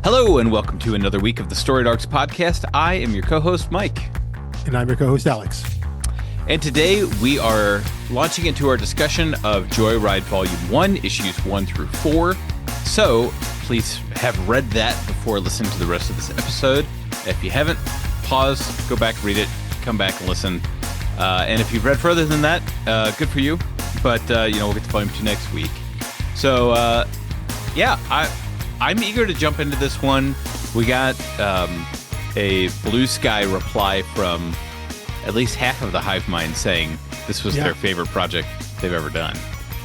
Hello, and welcome to another week of the Story Darks podcast. I am your co-host, Mike. And I'm your co-host, Alex. And today we are launching into our discussion of Joyride Volume 1, Issues 1 through 4. So, please have read that before listening to the rest of this episode. If you haven't, pause, go back, read it, come back and listen. And if you've read further than that, good for you. But, we'll get to Volume 2 next week. So, I'm eager to jump into this one. We got a blue sky reply from at least half of the Hive Mind saying this was their favorite project they've ever done.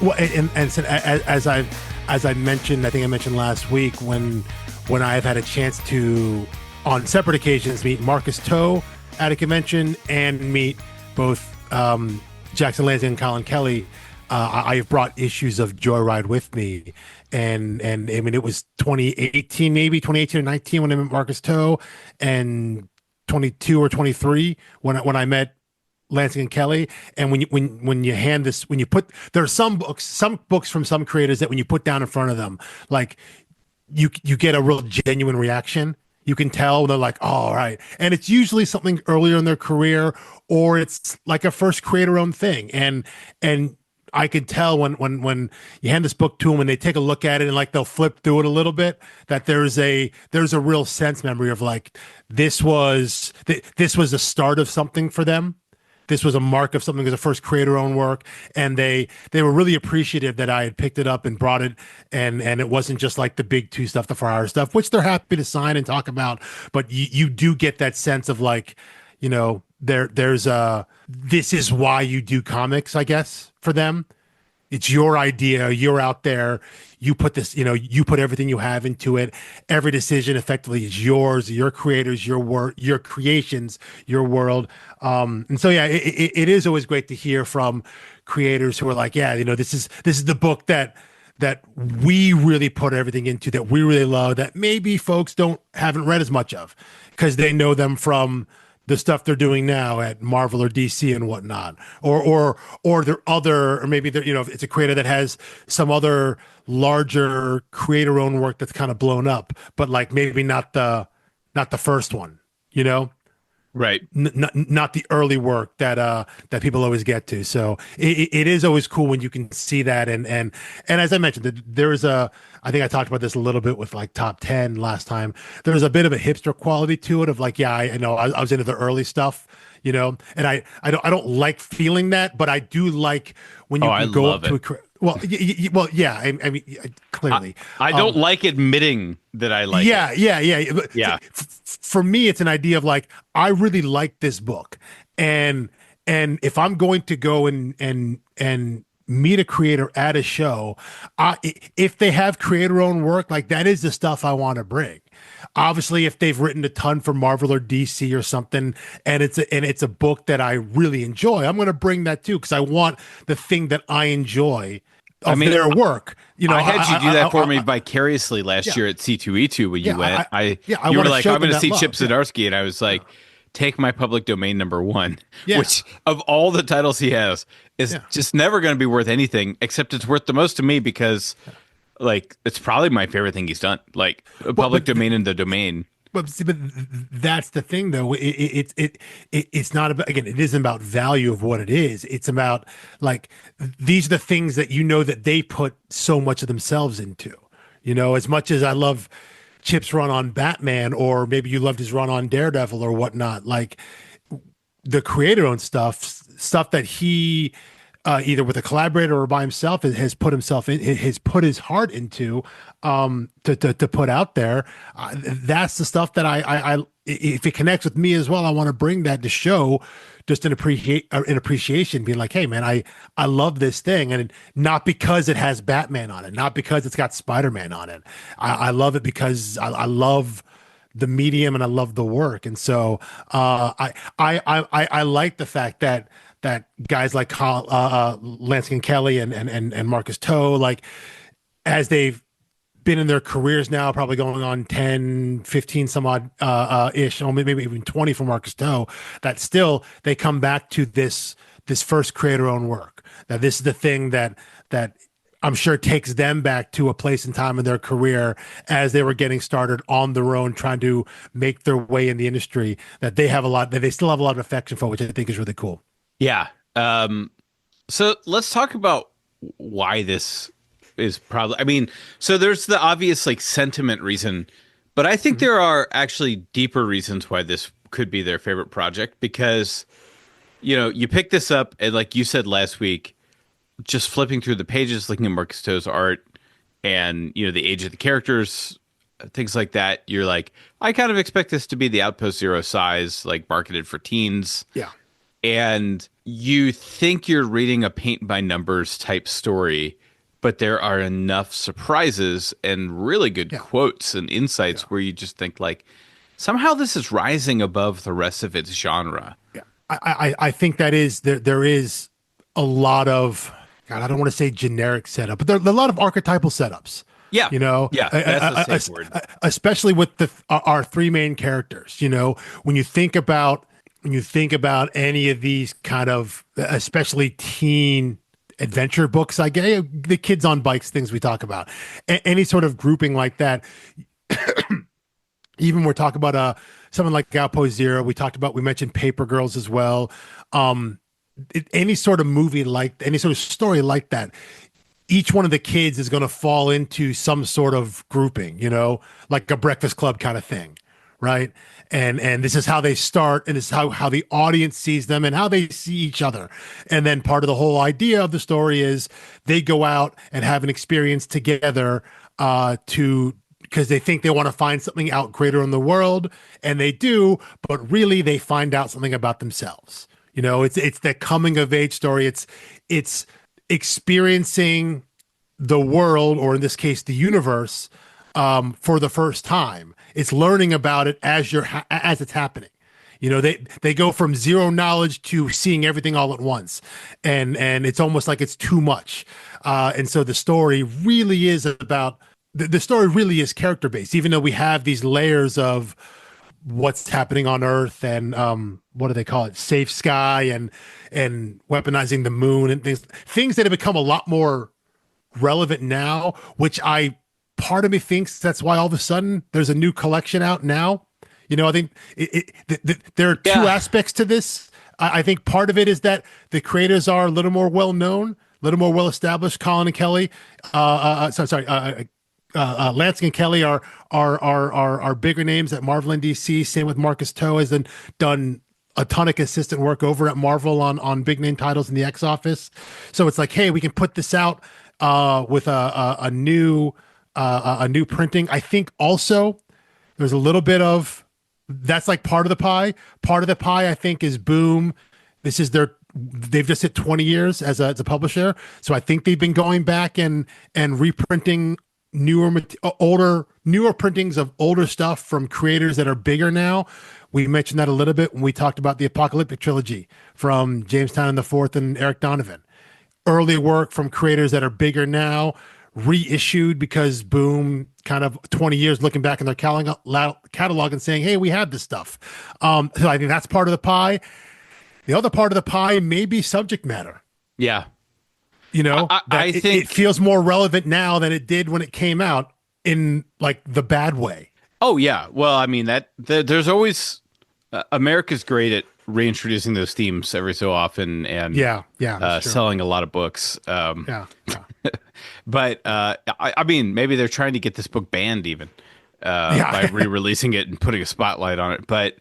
Well, and so as I mentioned, I think I mentioned last week when I've had a chance to, on separate occasions, meet Marcus Toe at a convention and meet both Jackson Lanzing and Collin Kelly. I've brought issues of Joyride with me, and I mean it was 2018 or 19 when I met Marcus Toe, and 22 or 23 when I met Lansing and Kelly. And when you hand this, when you put, there are some books from some creators that when you put down in front of them, like you get a real genuine reaction. You can tell they're like, oh, all right. And it's usually something earlier in their career, or it's like a first creator-owned thing. And I could tell when you hand this book to them and they take a look at it and like they'll flip through it a little bit, that there's a real sense memory of like this was the start of something for them. This was a mark of something as a first creator-owned work, and they were really appreciative that I had picked it up and brought it, and it wasn't just like the big two stuff, the 4-hour stuff, which they're happy to sign and talk about, but you do get that sense of like, there's this is why you do comics, I guess, for them. It's your idea, you're out there, you put this, you put everything you have into it. Every decision effectively is yours, your creators, your work, your creations, your world. And so, it is always great to hear from creators who are like, this is the book that we really put everything into, that we really love, that maybe folks haven't read as much of because they know them from the stuff they're doing now at Marvel or DC and whatnot, or they're other, or maybe they're, it's a creator that has some other larger creator-owned work that's kind of blown up, but like maybe not the first one, Right. Not the early work that people always get to. So it is always cool when you can see that. And as I mentioned, there is I think I talked about this a little bit with like top 10 last time. There's a bit of a hipster quality to it of like, I know I was into the early stuff, and I don't like feeling that, but I do like when you can go up to a, well, I mean, clearly. I don't like admitting that I like it. Yeah. For me, it's an idea of like, I really like this book. And if I'm going to go and meet a creator at a show, if they have creator-owned work, like that is the stuff I want to bring. Obviously, if they've written a ton for Marvel or DC or something, and it's a book that I really enjoy, I'm going to bring that too, because I want the thing that I enjoy of their work. I had you do that for me vicariously last year at C2E2 when you went. You were like, I'm going to see Chip Zdarsky, and I was like, take my public domain #1, which of all the titles he has is just never going to be worth anything, except it's worth the most to me because like it's probably my favorite thing he's done, like a public domain in the domain. But that's the thing, though. It's not about, again, it isn't about value of what it is. It's about like, these are the things that that they put so much of themselves into, as much as I love Chip's run on Batman, or maybe you loved his run on Daredevil or whatnot, like the creator-owned stuff that he either with a collaborator or by himself has put his heart into to put out there. That's the stuff that I if it connects with me as well, I want to bring that to show just an appreciation, being like, hey man, I love this thing, and not because it has Batman on it, not because it's got Spider-Man on it. I love it because I love the medium and I love the work. And so I like the fact that guys like Lansing and Kelly and Marcus Toe, like as they've been in their careers now, probably going on 10, 15 some odd ish, or maybe even 20 for Marcus Toe, that still they come back to this first creator-owned work. That this is the thing that I'm sure takes them back to a place and time in their career as they were getting started on their own, trying to make their way in the industry, that they still have a lot of affection for, which I think is really cool. Yeah. So let's talk about why this is probably, I mean, so there's the obvious like sentiment reason, but I think there are actually deeper reasons why this could be their favorite project, because, you pick this up and like you said last week, just flipping through the pages, looking at Marcus Toe's art and, the age of the characters, things like that. You're like, I kind of expect this to be the Outpost Zero size, like marketed for teens. Yeah. And you think you're reading a paint by numbers type story, but there are enough surprises and really good quotes and insights where you just think like, somehow this is rising above the rest of its genre. Yeah. I think that there is a lot of, God, I don't want to say generic setup, but there are a lot of archetypal setups. Yeah. Yeah. That's a safe word. Especially with our three main characters. When you think about any of these kind of, especially teen adventure books, like the kids on bikes, things we talk about, any sort of grouping like that. Even we're talking about something like Outpost Zero. We mentioned Paper Girls as well. Any sort of movie any sort of story like that, each one of the kids is going to fall into some sort of grouping, like a Breakfast Club kind of thing, right? And this is how they start, and this is how the audience sees them and how they see each other. And then part of the whole idea of the story is they go out and have an experience together because they think they want to find something out greater in the world, and they do, but really they find out something about themselves. It's the coming of age story. It's experiencing the world, or in this case, the universe, for the first time. It's learning about it as it's happening. They go from zero knowledge to seeing everything all at once, and it's almost like it's too much. And so the story really is about the story really is character based, even though we have these layers of what's happening on Earth and what do they call it, safe sky and weaponizing the moon and things that have become a lot more relevant now, which part of me thinks that's why all of a sudden there's a new collection out now. I think there are two aspects to this. I think part of it is that the creators are a little more well known, a little more well established. Collin and Kelly, Lanzing and Kelly are bigger names at Marvel and DC. Same with Marcus Toe, has done a ton of consistent work over at Marvel on big name titles in the X office. So it's like, hey, we can put this out with a new printing. I think also there's a little bit of that's like part of the pie. Part of the pie, I think, is Boom. They've just hit 20 years as a publisher. So I think they've been going back and reprinting newer printings of older stuff from creators that are bigger now. We mentioned that a little bit when we talked about the Apocalyptic trilogy from Jamestown and the Fourth and Eric Donovan. Early work from creators that are bigger now, reissued because Boom, kind of 20 years looking back in their catalog and saying, hey, we have this stuff. So I think that's part of the pie. The other part of the pie may be subject matter. Yeah. I think it feels more relevant now than it did when it came out, in like the bad way. Oh yeah. Well, I mean there's always America's great at reintroducing those themes every so often, and selling a lot of books. But I mean, maybe they're trying to get this book banned even by re-releasing it and putting a spotlight on it. But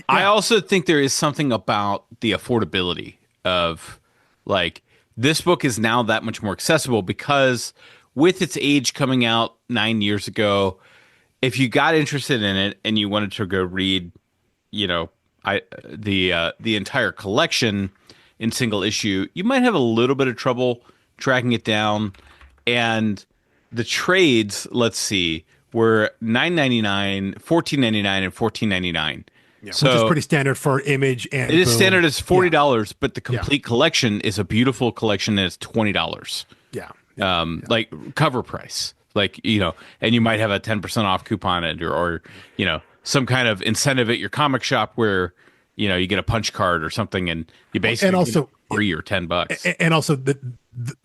I also think there is something about the affordability of like, this book is now that much more accessible because with its age coming out 9 years ago, if you got interested in it and you wanted to go read, the entire collection in single issue, you might have a little bit of trouble tracking it down. And the trades, let's see, were $9.99, $14.99, and $14.99. Yeah, so, which is pretty standard for Image and it is standard as $40, but the complete collection is a beautiful collection and it's $20. Like cover price, like, and you might have a 10% off coupon it or some kind of incentive at your comic shop where, you get a punch card or something and you basically and also free or $10. And also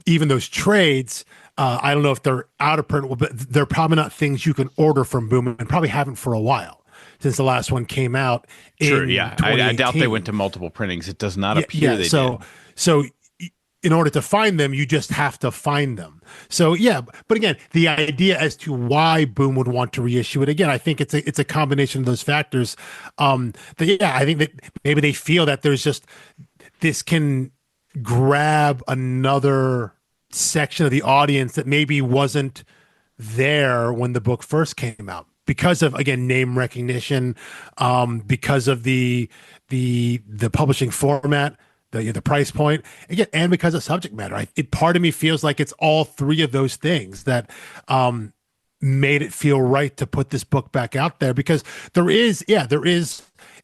even those trades, I don't know if they're out of print, but they're probably not things you can order from Boom, and probably haven't for a while since the last one came out Sure, in yeah. I doubt they went 2018. to multiple printings. It does not Yeah, appear yeah. they So, did. so in order to find them, you just have to find them. So yeah, but again, the idea as to why Boom would want to reissue it again, I think it's a combination of those factors. That yeah, I think that maybe they feel that there's just this can grab another section of the audience that maybe wasn't there when the book first came out because of again name recognition, because of the publishing format, the price point again, and because of subject matter. Part of me feels like it's all three of those things that made it feel right to put this book back out there, because there is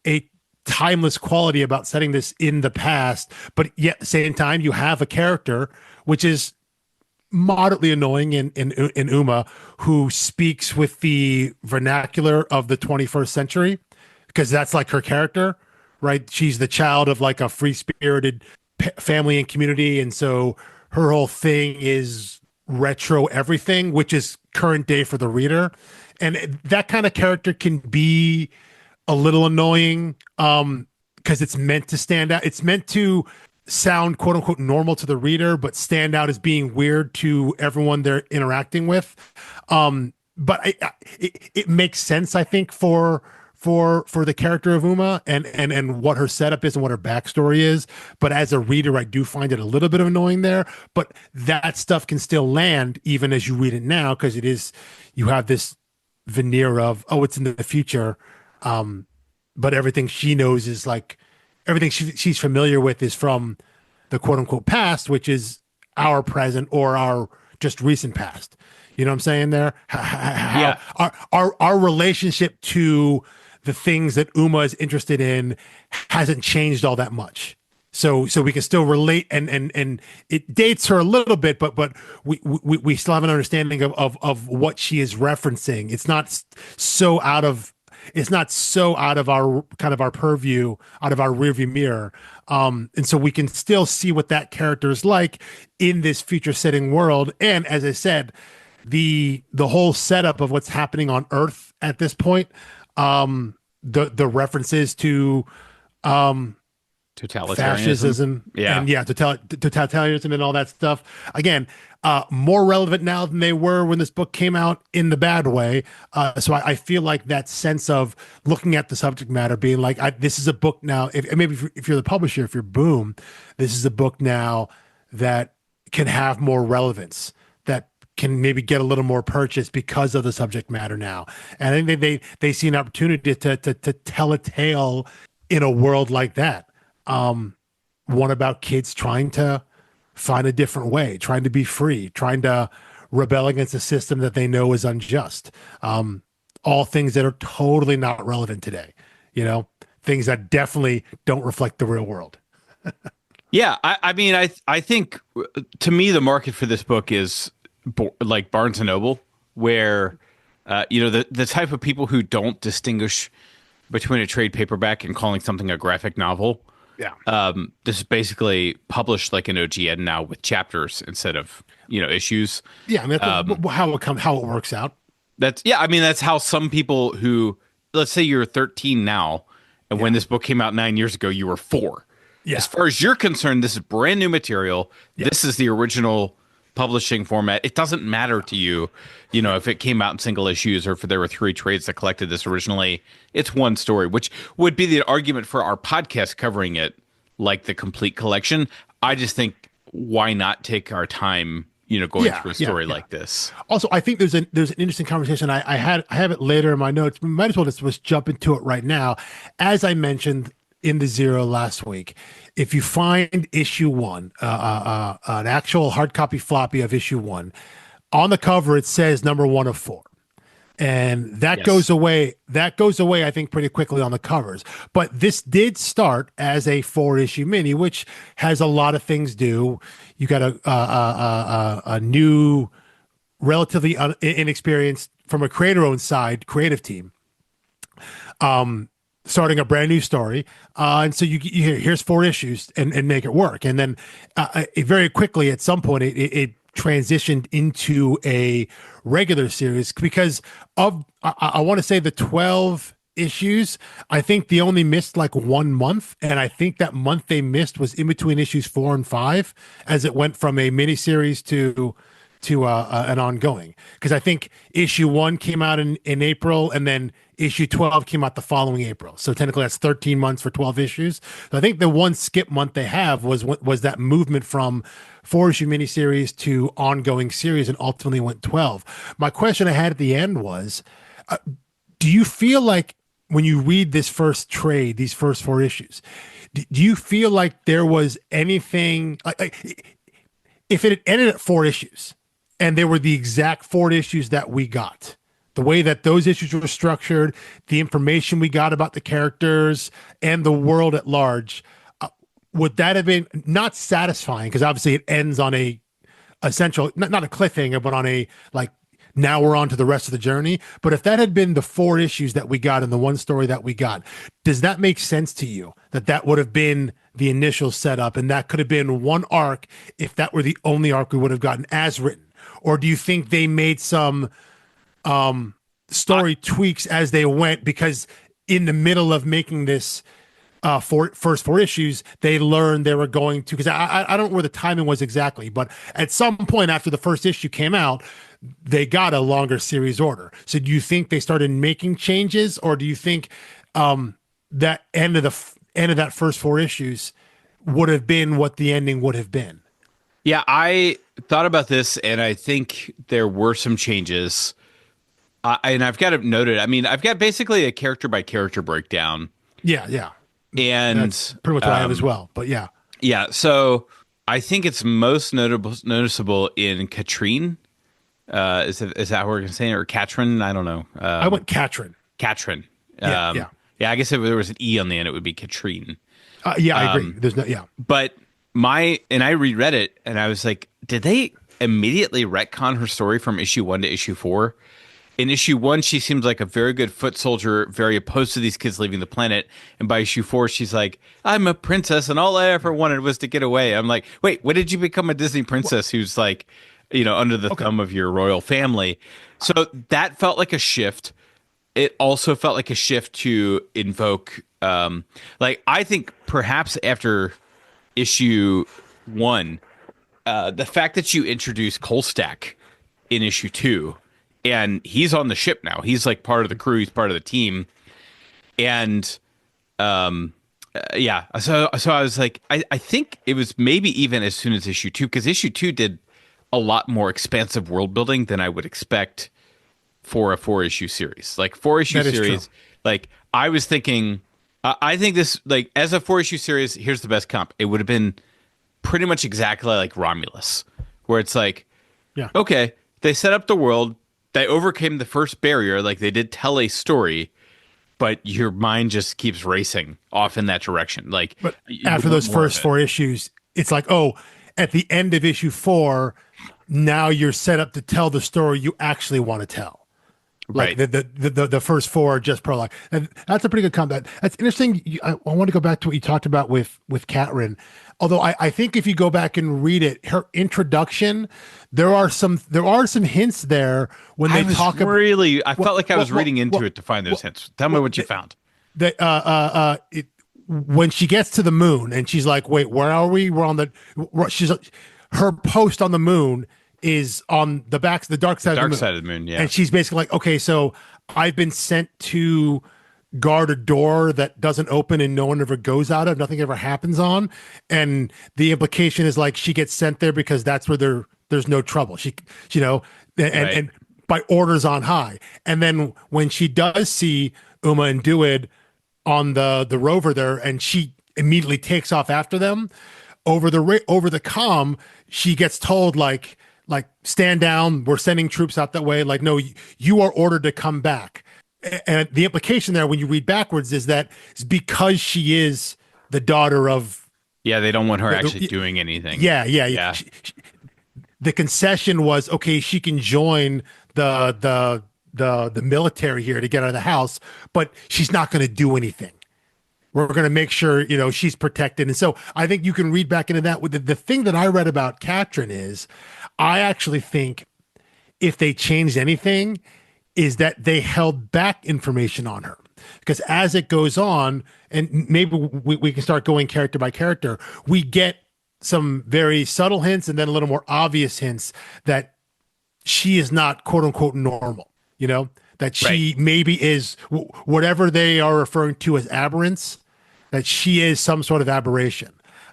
a timeless quality about setting this in the past, but yet at the same time you have a character which is moderately annoying in Uma, who speaks with the vernacular of the 21st century, because that's like her character, right? She's the child of like a free-spirited family and community, and so her whole thing is retro everything, which is current day for the reader. And that kind of character can be a little annoying, because it's meant to stand out. It's meant to sound quote unquote normal to the reader, but stand out as being weird to everyone they're interacting with. But it makes sense, I think, for the character of Uma and what her setup is and what her backstory is. But as a reader, I do find it a little bit annoying there. But that stuff can still land even as you read it now, because you have this veneer of, oh, it's in the future. But everything she knows is like everything she's familiar with is from the quote unquote past, which is our present or our just recent past. You know what I'm saying there? Yeah. Our relationship to the things that Uma is interested in hasn't changed all that much. So we can still relate, and it dates her a little bit, but we still have an understanding of what she is referencing. It's not so out of our kind of our purview, out of our rearview mirror. And so we can still see what that character is like in this future setting world. And as I said, the whole setup of what's happening on Earth at this point, the references to Totalitarianism. fascism, Yeah. and totalitarianism and all that stuff. Again, more relevant now than they were when this book came out, in the bad way. So I feel like that sense of looking at the subject matter, being like, this is a book now. If you're the publisher, if you're Boom, this is a book now that can have more relevance, that can maybe get a little more purchase because of the subject matter now. And I think they see an opportunity to tell a tale in a world like that. One about kids trying to find a different way, trying to be free, trying to rebel against a system that they know is unjust. All things that are totally not relevant today, things that definitely don't reflect the real world. Yeah, I mean, I think to me the market for this book is like Barnes and Noble, where the type of people who don't distinguish between a trade paperback and calling something a graphic novel. Yeah. This is basically published like an OGN now with chapters instead of issues. Yeah, I mean how it works out. That's how some people who, let's say you're 13 now, and when this book came out 9 years ago, you were 4. Yeah. As far as you're concerned, this is brand new material. Yeah. This is the original publishing format. It doesn't matter to you, if it came out in single issues or if there were 3 trades that collected this originally. It's one story, which would be the argument for our podcast covering it like the complete collection. I just think, why not take our time, going through a story like this? Also, I think there's an interesting conversation. I have it later in my notes. We might as well just jump into it right now. As I mentioned in the Zero last week, if you find issue 1, an actual hard copy floppy of issue 1, on the cover it says number 1 of 4, and that goes away. That goes away, I think, pretty quickly on the covers. But this did start as a 4-issue mini, which has a lot of things due. You got a new, relatively inexperienced, from a creator-owned side, creative team. Starting a brand new story, and so you here's 4 issues and make it work. And then very quickly at some point it transitioned into a regular series because of I want to say the 12 issues. I think they only missed like 1 month, and I think that month they missed was in between issues 4 and 5, as it went from a miniseries to an ongoing. Because I think issue 1 came out in April, and then issue 12 came out the following April. So technically, that's 13 months for 12 issues. So I think the one skip month they have was that movement from 4-issue miniseries to ongoing series, and ultimately went 12. My question I had at the end was, do you feel like when you read this first trade, these first 4 issues, do you feel like there was anything like if it had ended at 4 issues and they were the exact 4 issues that we got, the way that those issues were structured, the information we got about the characters and the world at large, would that have been not satisfying? Because obviously it ends on a essential, not a cliffhanger, but on a like, now we're on to the rest of the journey. But if that had been the 4 issues that we got and the one story that we got, does that make sense to you that that would have been the initial setup and that could have been one arc if that were the only arc we would have gotten as written? Or do you think they made some story tweaks as they went, because in the middle of making this first 4 issues, they learned they were going to, because I don't know where the timing was exactly, but at some point after the first issue came out, they got a longer series order. So do you think they started making changes, or do you think that end of that first 4 issues would have been what the ending would have been? Yeah, I thought about this, and I think there were some changes. And I've got it noted. I mean, I've got basically a character by character breakdown. Yeah. And that's pretty much what I have as well. But yeah. Yeah. So I think it's most noticeable in Catrin. Is that how we're going to say it? Or Catrin? I don't know. I went Catrin. Catrin. Yeah. I guess if there was an E on the end, it would be Catrin. Yeah, I agree. There's no, yeah. But I reread it and I was like, did they immediately retcon her story from issue 1 to issue 4? In issue 1, she seems like a very good foot soldier, very opposed to these kids leaving the planet. And by issue 4, she's like, I'm a princess and all I ever wanted was to get away. I'm like, wait, when did you become a Disney princess who's like, under the thumb of your royal family? So that felt like a shift. It also felt like a shift to invoke, I think perhaps after issue 1, the fact that you introduce Colstack in issue 2, and he's on the ship now. He's like part of the crew. He's part of the team. And, So I was like, I think it was maybe even as soon as issue 2, because issue 2 did a lot more expansive world building than I would expect for a 4-issue series. Like 4-issue series, like I was thinking, I think this, like as a 4-issue series, here's the best comp. It would have been pretty much exactly like Romulus, where it's like, yeah, okay, they set up the world. They overcame the first barrier, like they did tell a story, but your mind just keeps racing off in that direction. Like, but after those first 4 issues, it's like, oh, at the end of issue 4, now you're set up to tell the story you actually want to tell. Like right. The first 4 are just prologue, and that's a pretty good comment. That's interesting. I want to go back to what you talked about with Catrin. Although I think if you go back and read it, her introduction, there are some hints there when they talk about. I felt like I was reading into it to find those hints. Tell me what you found. When she gets to the moon and she's like, "Wait, where are we? We're on the." Her post on the moon is on the dark side of the moon. Yeah. And she's basically like, "Okay, so I've been sent to guard a door that doesn't open and no one ever goes out of, nothing ever happens on." And the implication is like she gets sent there because that's where there's no trouble. And by orders on high. And then when she does see Uma and Dewydd on the rover there, and she immediately takes off after them over the comm, she gets told like stand down, we're sending troops out that way. Like, no, you are ordered to come back. And the implication there, when you read backwards, is that it's because she is the daughter of. Yeah, they don't want her actually doing anything. Yeah. The concession was, okay, she can join the military here to get out of the house, but she's not going to do anything. We're going to make sure, she's protected. And so I think you can read back into that. With the thing that I read about Catrin is I actually think if they changed anything is that they held back information on her. Because as it goes on, and maybe we can start going character by character, we get some very subtle hints and then a little more obvious hints that she is not quote unquote normal, that she maybe is whatever they are referring to as aberrance, that she is some sort of aberration.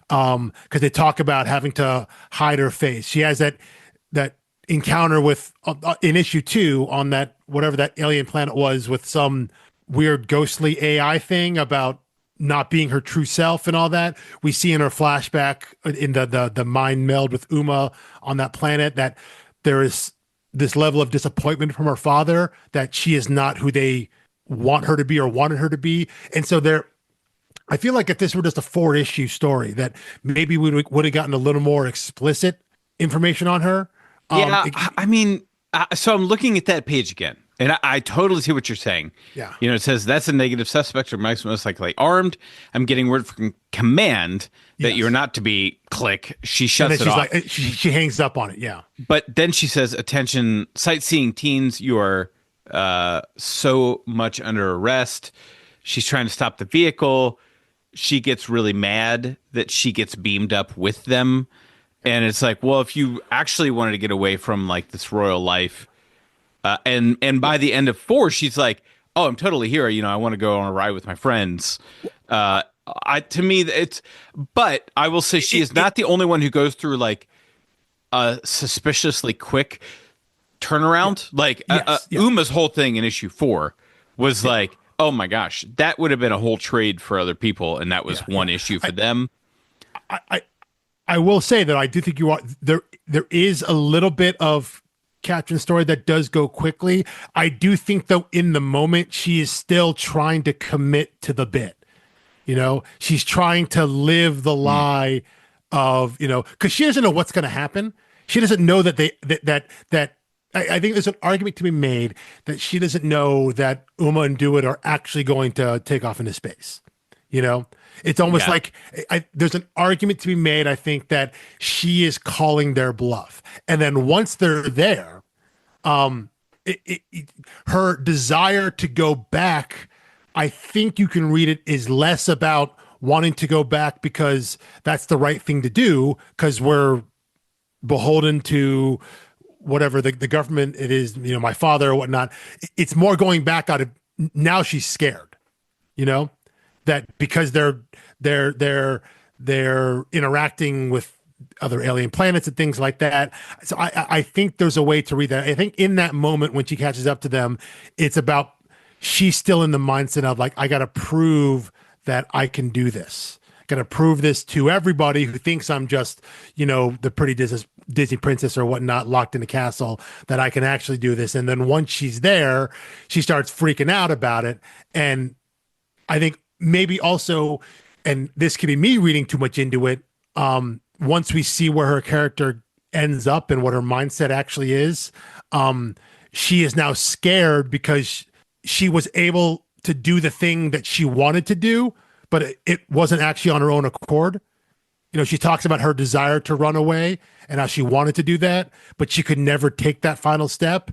Because they talk about having to hide her face. She has that encounter with in issue 2 on that whatever that alien planet was with some weird ghostly AI thing about not being her true self and all that. We see in her flashback in the mind meld with Uma on that planet that there is this level of disappointment from her father that she is not who they want her to be or wanted her to be. And so I feel like if this were just a 4-issue story that maybe we would have gotten a little more explicit information on her. So I'm looking at that page again. And I totally see what you're saying. Yeah. It says that's a negative suspect or most likely armed. I'm getting word from command that you're not to be click. She shuts it off. Like, she hangs up on it. Yeah. But then she says, attention, sightseeing teens, you are so much under arrest. She's trying to stop the vehicle. She gets really mad that she gets beamed up with them. And it's like, well, if you actually wanted to get away from like this royal life, and by the end of 4, she's like, "Oh, I'm totally here. I want to go on a ride with my friends." But I will say she is not the only one who goes through like a suspiciously quick turnaround. Uma's whole thing in issue 4 was like, "Oh my gosh, that would have been a whole trade for other people, and that was one issue for them." I will say that I do think you are there. There is a little bit of Catrin's story that does go quickly. I do think though in the moment she is still trying to commit to the bit. She's trying to live the lie of, because she doesn't know what's going to happen. She doesn't know that I think there's an argument to be made that she doesn't know that Uma and Dewydd are actually going to take off into space. It's almost like there's an argument to be made, I think, that she is calling their bluff. And then once they're there, her desire to go back, I think you can read it, is less about wanting to go back because that's the right thing to do, because we're beholden to whatever the government it is, my father or whatnot. It's more going back out of now she's scared, that because they're interacting with other alien planets and things like that. So I think there's a way to read that. I think in that moment when she catches up to them, it's about she's still in the mindset of like, I got to prove that I can do this. I got to prove this to everybody who thinks I'm just, the pretty Disney princess or whatnot locked in a castle, that I can actually do this. And then once she's there, she starts freaking out about it. And I think maybe also, and this could be me reading too much into it, once we see where her character ends up and what her mindset actually is, she is now scared because she was able to do the thing that she wanted to do, but it wasn't actually on her own accord. She talks about her desire to run away and how she wanted to do that, but she could never take that final step.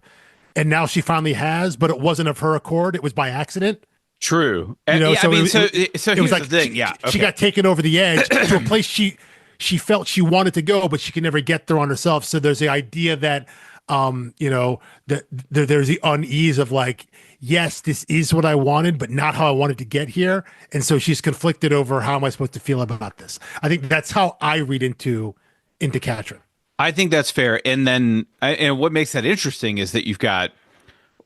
And now she finally has, but it wasn't of her accord. It was by accident. True. So it was like the thing. She got taken over the edge to a place she felt she wanted to go, but she could never get there on herself. So there's the idea that, that there's the unease of like, yes, this is what I wanted, but not how I wanted to get here. And so she's conflicted over how am I supposed to feel about this? I think that's how I read into Catrin. I think that's fair. And then, and what makes that interesting is that you've got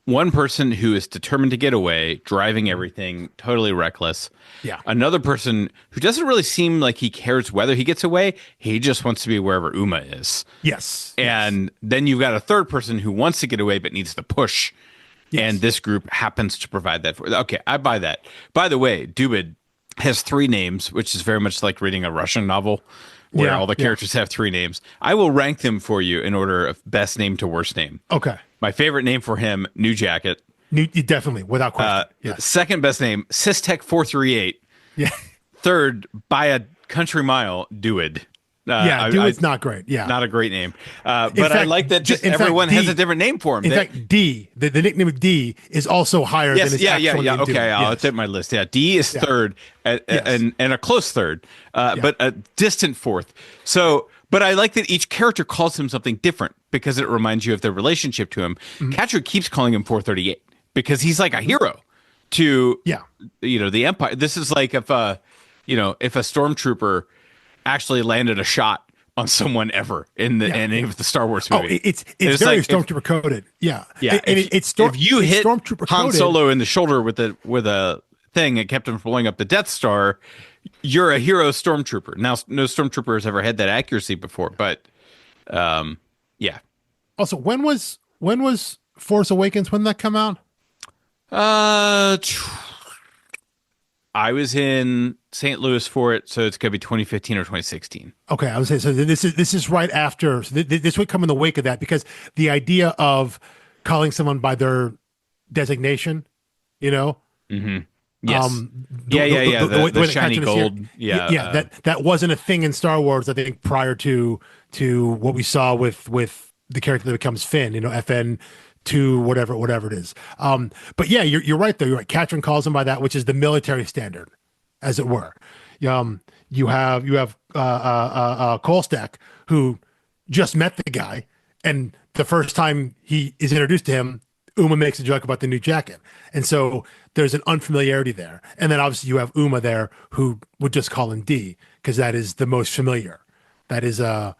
one person who is determined to get away, driving everything, totally reckless. Yeah. Another person who doesn't really seem like he cares whether he gets away. He just wants to be wherever Uma is. Yes. And then you've got a third person who wants to get away but needs the push. Yes. And this group happens to provide that for. Okay, I buy that. By the way, Dewydd has 3 names, which is very much like reading a Russian novel where all the characters have 3 names. I will rank them for you in order of best name to worst name. Okay. My favorite name for him, New Jacket. Definitely, without question. Yes. Second best name, Systech 438. Yeah. Third, by a country mile, Dewydd. Yeah, Dewydd's not great. Yeah. Not a great name. But fact, I like that just everyone has a different name for him. In fact, D, the nickname of D is also higher than his actual name. Okay, I'll yes. take my list. Yeah, D is third and a close third, but a distant fourth. So, but I like that each character calls him something different because it reminds you of their relationship to him. Catrin keeps calling him 438 because he's like a hero to the Empire. This is like if a stormtrooper actually landed a shot on someone ever in any of the Star Wars movie. Oh, it's very like stormtrooper coded. Yeah. Yeah. If you hit Han Solo in the shoulder with a thing and kept him from blowing up the Death Star, you're a hero stormtrooper. Now, no stormtrooper has ever had that accuracy before, but yeah. Also, when was Force Awakens? When did that come out? I was in St. Louis for it, so it's going to be 2015 or 2016. Okay, I was saying, so this is right after. So this would come in the wake of that, because the idea of calling someone by their designation, Mm-hmm. Yes. The shiny gold. That wasn't a thing in Star Wars, I think, prior to what we saw with the character that becomes Finn. FN. To whatever it is. But yeah, you're right though. You're right. Catrin calls him by that, which is the military standard, as it were. You have Kolstak, who just met the guy, and the first time he is introduced to him, Uma makes a joke about the new jacket, and so there's an unfamiliarity there. And then obviously you have Uma there, who would just call him D, because that is the most familiar. That is the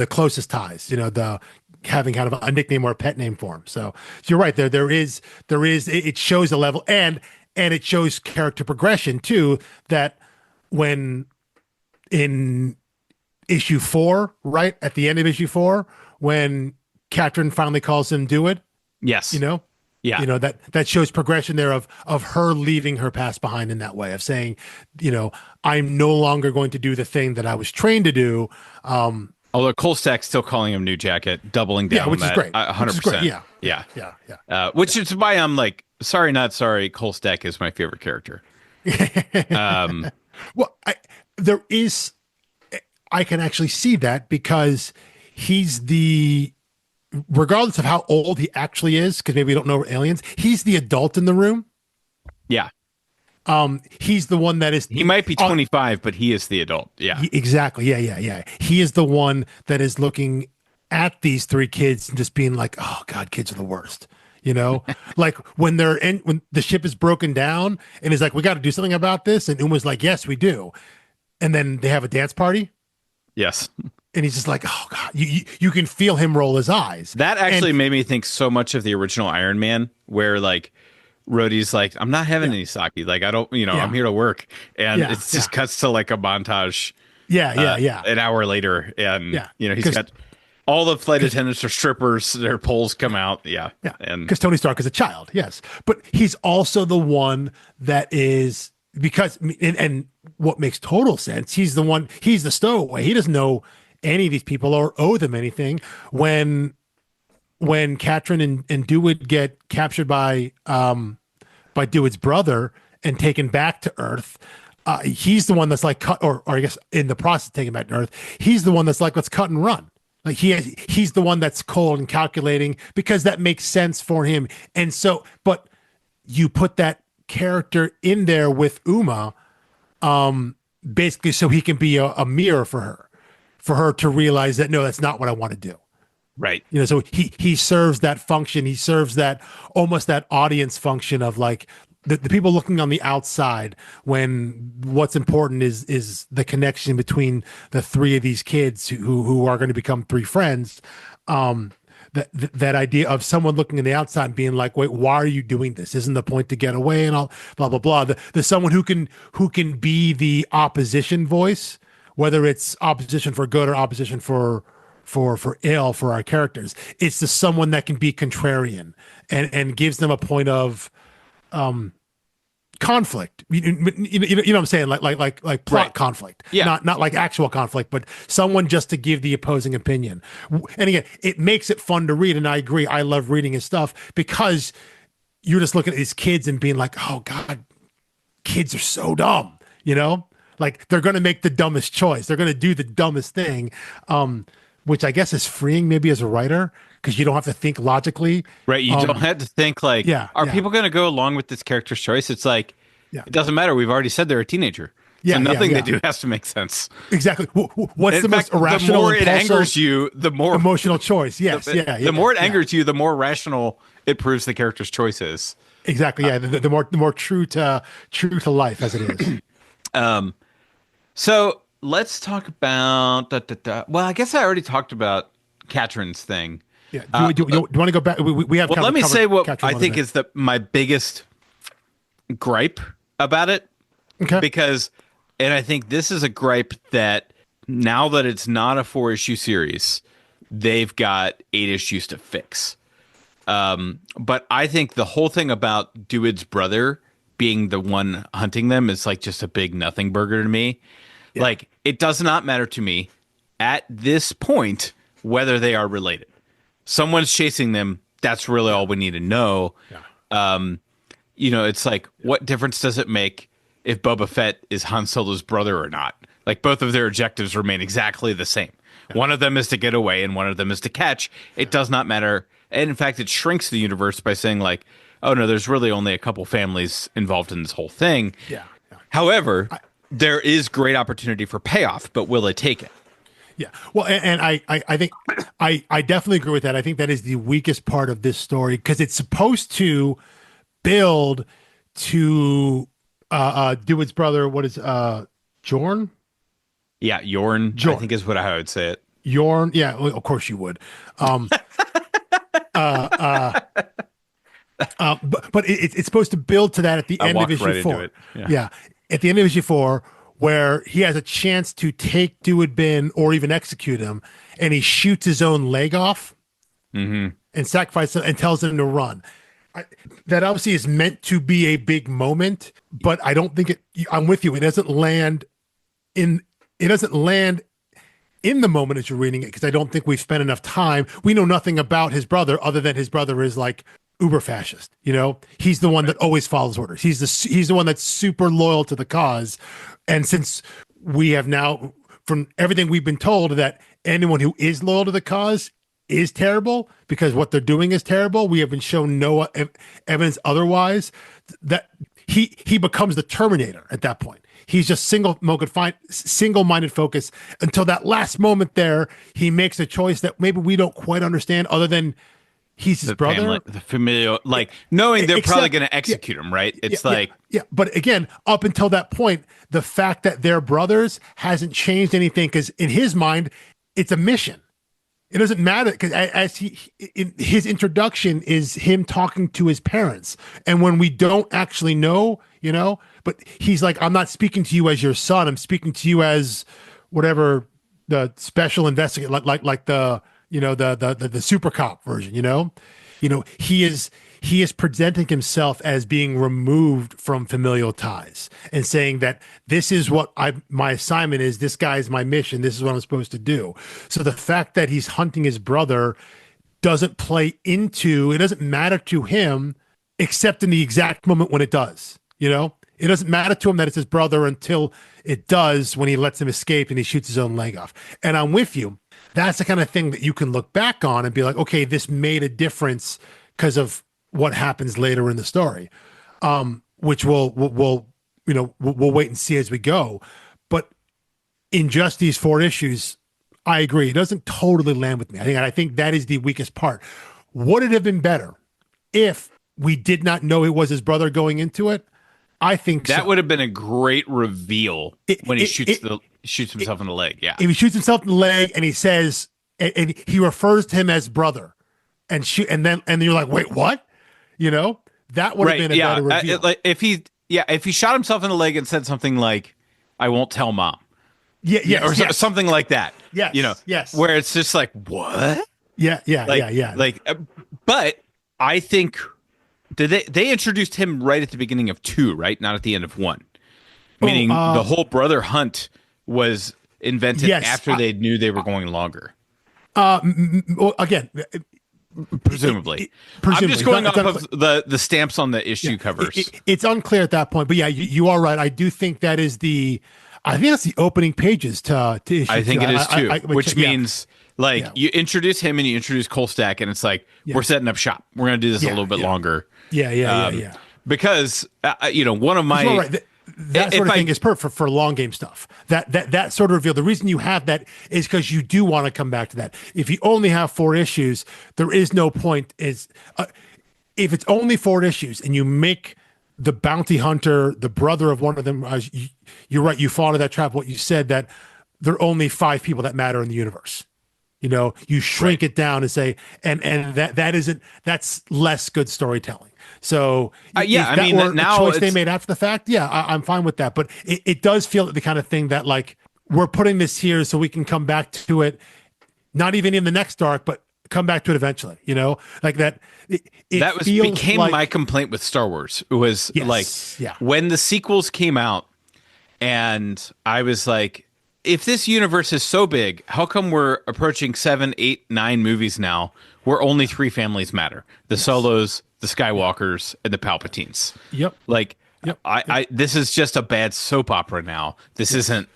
closest ties. The having kind of a nickname or a pet name for him. So you're right. There is it shows a level, and it shows character progression too, that when in issue 4, right at the end of issue 4, when Catrin finally calls him Dewydd. Yes. That shows progression there of her leaving her past behind in that way, of saying, I'm no longer going to do the thing that I was trained to do. Although Kolstak's still calling him New Jacket, doubling down, which is great, 100%. Yeah. Which is why I'm like, sorry, not sorry. Kolstak is my favorite character. Well, I can actually see that, because he's regardless of how old he actually is, because maybe we don't know aliens, he's the adult in the room. Yeah. He's the one that is. He might be 25, but he is the adult. Yeah, exactly. Yeah. He is the one that is looking at these 3 kids and just being like, "Oh God, kids are the worst." Like when when the ship is broken down, and he's like, "We got to do something about this," and Uma's like, "Yes, we do," and then they have a dance party. Yes. And he's just like, "Oh God," you can feel him roll his eyes. That actually made me think so much of the original Iron Man, where like Rhodey's like, I'm not having any sake. Like, I don't, I'm here to work. And it just cuts to like a montage. An hour later. And, he's got all the flight attendants are strippers. Their poles come out. Yeah. And because Tony Stark is a child. Yes. But he's also the one that is, because, and what makes total sense, he's the stowaway. He doesn't know any of these people or owe them anything. When Catrin and Dewydd get captured by Dewydd's brother and taken back to Earth, he's the one that's like cut, or I guess in the process of taking back to Earth, he's the one that's like, let's cut and run. Like he's the one that's cold and calculating, because that makes sense for him. And so, but you put that character in there with Uma, basically so he can be a mirror for her to realize that, no, that's not what I want to do. Right. So he serves that function. He serves that almost that audience function of like the people looking on the outside, when what's important is the connection between the 3 of these kids who are going to become 3 friends. That idea of someone looking on the outside and being like, wait, why are you doing this? Isn't the point to get away and all blah, blah, blah. There's someone who can be the opposition voice, whether it's opposition for good or opposition for ill for our characters. It's the someone that can be contrarian and gives them a point of conflict. You know what I'm saying? Like plot conflict. Yeah. Not like actual conflict, but someone just to give the opposing opinion. And again, it makes it fun to read. And I agree. I love reading his stuff, because you're just looking at these kids and being like, oh God, kids are so dumb, like they're going to make the dumbest choice. They're going to do the dumbest thing, which I guess is freeing maybe as a writer because you don't have to think logically. Right. You don't have to think like, yeah, are yeah. people going to go along with this character's choice? It's like, Yeah. it doesn't matter. We've already said they're a teenager. Yeah, So nothing yeah. they do has to make sense. Exactly. What's In the fact, most irrational, the more it impulsive, angers you, the more emotional choice? Yes. the more it angers you, the more rational it proves the character's choice is. Exactly. Yeah. The more true to life as it is. So let's talk about well, I guess I already talked about Catrin's thing. Yeah. Do you want to go back? We have. Well, let me say what Catrin I think is my biggest gripe about it. Okay. Because, and I think this is a gripe that now that it's not a 4-issue series, they've got 8 issues to fix. But I think the whole thing about Dewydd's brother being the one hunting them is like just a big nothing burger to me. Yeah. Like, it does not matter to me at this point whether they are related. Someone's chasing them. That's really all we need to know. Yeah. It's like, what difference does it make if Boba Fett is Han Solo's brother or not? Like, both of their objectives remain exactly the same. Yeah. One of them is to get away and one of them is to catch. It does not matter. And in fact, it shrinks the universe by saying like, oh no, there's really only a couple families involved in this whole thing. Yeah. However, there is great opportunity for payoff, but will it take it? Yeah. Well, and I think I definitely agree with that. I think that is the weakest part of this story because it's supposed to build to Dewydd's brother. What is Jorn? Yeah, Yorn. I think is what I would say it. Yorn. Yeah, well, of course you would. But it's supposed to build to that at the end of issue 4. Yeah, at the end of issue 4, where he has a chance to take Dewydd Bin or even execute him, and he shoots his own leg off and sacrifices him and tells him to run. That obviously is meant to be a big moment, but I don't think I'm with you. It doesn't land in the moment as you're reading it because I don't think we've spent enough time. We know nothing about his brother other than his brother is like uber fascist. He's the one that always follows orders. He's the one that's super loyal to the cause. And since we have now, from everything we've been told, that anyone who is loyal to the cause is terrible because what they're doing is terrible. We have been shown no evidence otherwise. That he becomes the Terminator at that point. He's just single-minded focus until that last moment there. He makes a choice that maybe we don't quite understand other than he's his brother. Family, the familial, like knowing they're probably going to execute him, right? It's yeah. But again, up until that point, the fact that they're brothers hasn't changed anything because in his mind, it's a mission. It doesn't matter because as his introduction is him talking to his parents, and when we don't actually know, but he's like, I'm not speaking to you as your son. I'm speaking to you as whatever the special investigator, like the the super cop version. He is presenting himself as being removed from familial ties and saying that this is what my assignment is. This guy is my mission. This is what I'm supposed to do. So the fact that he's hunting his brother doesn't play into, it doesn't matter to him except in the exact moment when it does. It doesn't matter to him that it's his brother until it does when he lets him escape and he shoots his own leg off. And I'm with you. That's the kind of thing that you can look back on and be like, okay, this made a difference because of what happens later in the story, which we'll wait and see as we go. But in just these 4 issues, I agree. It doesn't totally land with me. I think that is the weakest part. Would it have been better if we did not know it was his brother going into it? I think that would have been a great reveal when he shoots himself in the leg. Yeah. If he shoots himself in the leg and he says, and he refers to him as brother and then you're like, wait, what? That would have been a better reveal. If he shot himself in the leg and said something like, I won't tell mom. Something like that. Yes. Yes. Where it's just like, what? Yeah. But I think they introduced him right at the beginning of 2, right? Not at the end of 1. Meaning the whole brother hunt was invented after they knew they were going longer. Again, Presumably. Presumably. I'm just going off of the stamps on the issue covers. It's unclear at that point, but yeah, you are right. I do think that is I think that's the opening pages to issue. I think two. it is too, which yeah. means like you introduce him and you introduce Kolstad, and it's like we're setting up shop. We're going to do this a little bit longer. Yeah. Because one of my right. That sort of thing is perfect for long game stuff. That sort of reveal. The reason you have that is because you do want to come back to that. If you only have 4 issues, there is no point. If it's only 4 issues and you make the bounty hunter the brother of one of them, you're right. You fall into that trap. What you said, that there are only 5 people that matter in the universe. You shrink it down and say, and that's less good storytelling. So now choice they made after the fact, I'm fine with that. But it does feel like the kind of thing that like we're putting this here so we can come back to it, not even in the next arc, but come back to it eventually. Like that. Became my complaint with Star Wars. It was when the sequels came out, and I was like, if this universe is so big, how come we're approaching 7, 8, 9 movies now where only 3 families matter? The Solos, the Skywalkers, and the Palpatines. Yep. Like, I this is just a bad soap opera now. This isn't,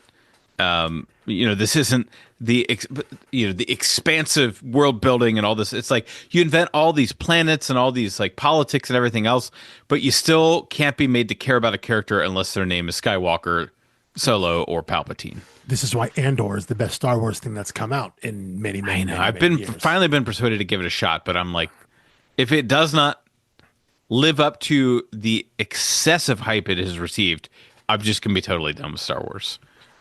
this isn't the expansive world building and all this. It's like you invent all these planets and all these like politics and everything else, but you still can't be made to care about a character unless their name is Skywalker, Solo, or Palpatine. This is why Andor is the best Star Wars thing that's come out in many years. I've finally been persuaded to give it a shot, but I'm like, if it does not live up to the excessive hype it has received, I'm just gonna be totally done with Star Wars.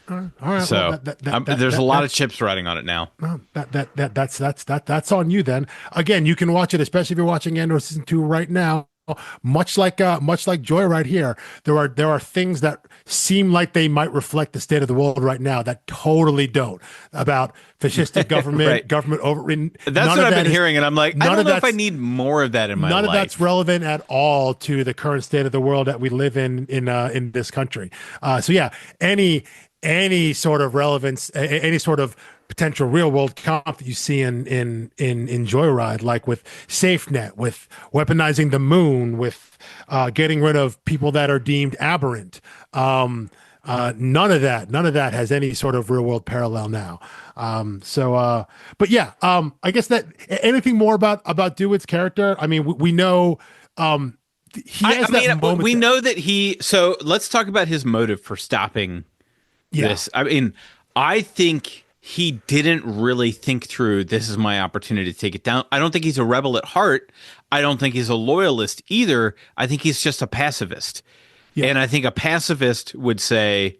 All right. So there's a lot of chips riding on it now. That's on you then. Again, you can watch it, especially if you're watching Andor season 2 right now. Much like Joyride here, there are things that seem like they might reflect the state of the world right now that totally don't, about fascistic government, government overridden. That's what I've been hearing, and I'm like, I don't know if I need more of that in my life. None of that's relevant at all to the current state of the world that we live in this country. So yeah, any sort of relevance, any sort of potential real world comp that you see in Joyride, like with SafeNet, with weaponizing the moon, with getting rid of people that are deemed aberrant. None of that has any sort of real world parallel now. But yeah, I guess that anything more about Dewydd's character. I mean, we know he has that moment. We know that he. So let's talk about his motive for stopping this. I mean, I think he didn't really think through, this is my opportunity to take it down. I don't think he's a rebel at heart. I don't think he's a loyalist either. I think he's just a pacifist. Yeah. And I think a pacifist would say,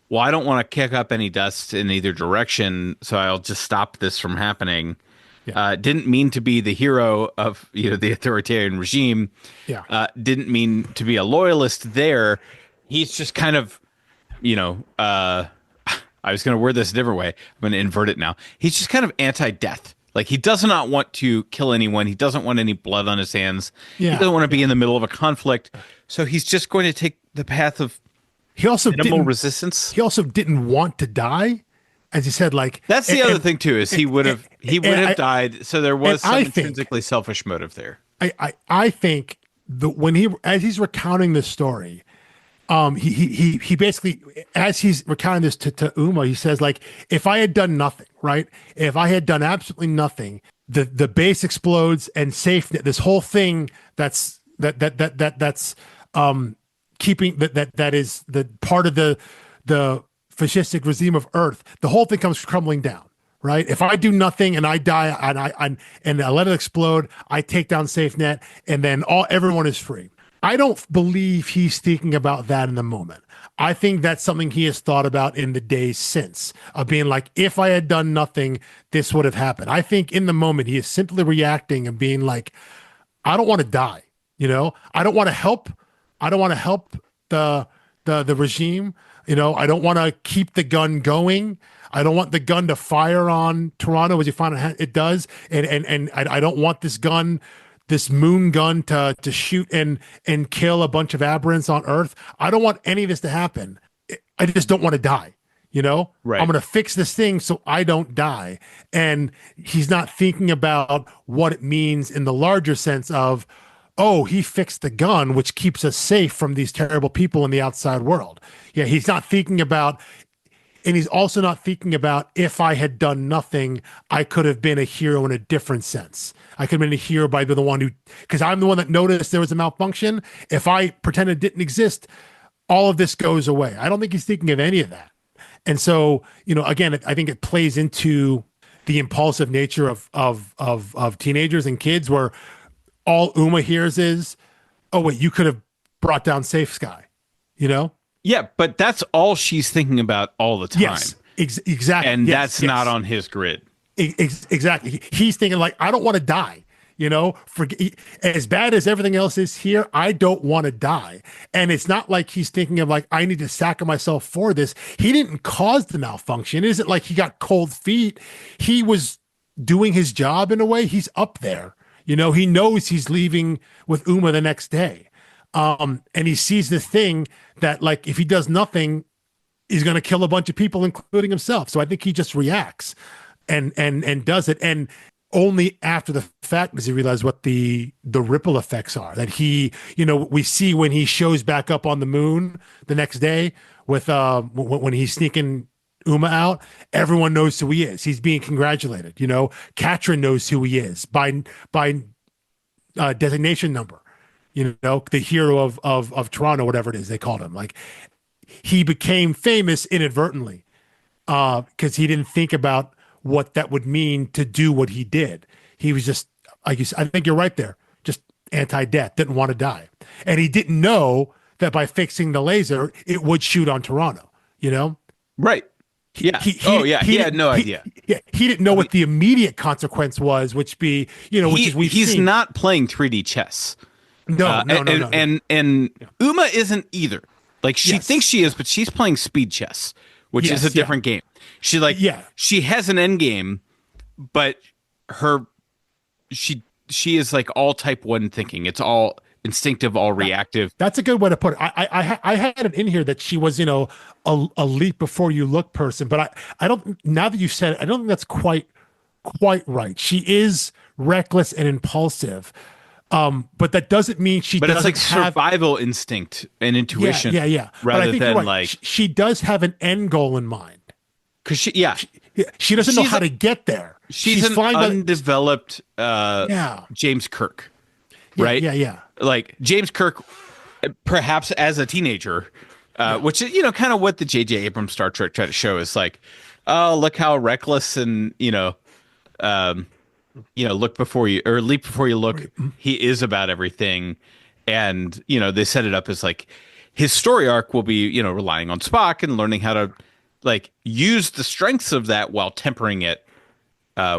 well, I don't want to kick up any dust in either direction, so I'll just stop this from happening. Yeah. Didn't mean to be the hero of the authoritarian regime. Yeah. Didn't mean to be a loyalist there. He's just kind of, I was going to word this a different way. I'm going to invert it now. He's just kind of anti-death. Like, he does not want to kill anyone. He doesn't want any blood on his hands. Yeah. He doesn't want to be in the middle of a conflict. So he's just going to take the path of minimal resistance. He also didn't want to die, as he said. Like, that's the other thing too, is he would have died. So there was some intrinsically selfish motive there. I think as he's recounting this story, he basically, as he's recounting this to Uma, he says, like, if I had done nothing, right? If I had done absolutely nothing, the base explodes and SafeNet, this whole thing that's keeping that is the part of the fascistic regime of Earth, the whole thing comes crumbling down. Right. If I do nothing and I die and I let it explode, I take down SafeNet, and then everyone is free. I don't believe he's thinking about that in the moment. I think that's something he has thought about in the days since, of being like, if I had done nothing, this would have happened. I think in the moment he is simply reacting and being like, I don't want to die. I don't want to help. I don't want to help the regime. I don't want to keep the gun going. I don't want the gun to fire on Toronto, as you find it does. And I don't want this moon gun to shoot and kill a bunch of aberrants on Earth. I don't want any of this to happen. I just don't want to die. Right. I'm going to fix this thing so I don't die. And he's not thinking about what it means in the larger sense of, oh, he fixed the gun, which keeps us safe from these terrible people in the outside world. Yeah, he's not thinking about, and he's also not thinking about, if I had done nothing, I could have been a hero in a different sense. I could have been a hero by the one who, because I'm the one that noticed there was a malfunction. If I pretended it didn't exist, all of this goes away. I don't think he's thinking of any of that. And so, again, I think it plays into the impulsive nature of teenagers and kids, where all Uma hears is, "Oh wait, you could have brought down Safe Sky," Yeah, but that's all she's thinking about all the time. Yes, exactly. And that's not on his grid. Exactly. He's thinking like, I don't want to die. As bad as everything else is here, I don't want to die. And it's not like he's thinking of like, I need to sacrifice myself for this. He didn't cause the malfunction. It isn't like he got cold feet. He was doing his job in a way. He's up there. He knows he's leaving with Uma the next day. And he sees the thing that, like, if he does nothing, he's going to kill a bunch of people, including himself. So I think he just reacts and does it. And only after the fact does he realize what the ripple effects are, that we see when he shows back up on the moon the next day with when he's sneaking Uma out. Everyone knows who he is. He's being congratulated. Catrin knows who he is by designation number. The hero of Toronto, whatever it is they called him. Like, he became famous inadvertently because he didn't think about what that would mean to do what he did. He was just, I think you're right there, just anti-death, didn't want to die. And he didn't know that by fixing the laser, it would shoot on Toronto, Right. Yeah. He had no idea. He didn't know what the immediate consequence was, which be, he's not playing 3D chess. No. And Uma isn't either. Like, she thinks she is, but she's playing speed chess, which is a different game. She has an end game, but she is like all type 1 thinking. It's all instinctive, all reactive. That's a good way to put it. I had it in here that she was, a leap before you look person, but I don't, now that you've said it, I don't think that's quite right. She is reckless and impulsive. But that doesn't mean she doesn't it's like survival instinct and intuition. Yeah. Rather than right. like, she does have an end goal in mind. Because she doesn't know how to get there. She's an undeveloped James Kirk, right? Yeah. Like James Kirk, perhaps as a teenager, which is kind of what the J.J. Abrams Star Trek tried to show is like, oh, look how reckless and look before you, or leap before you look. He is about everything, and they set it up as like his story arc will be relying on Spock and learning how to like use the strengths of that while tempering it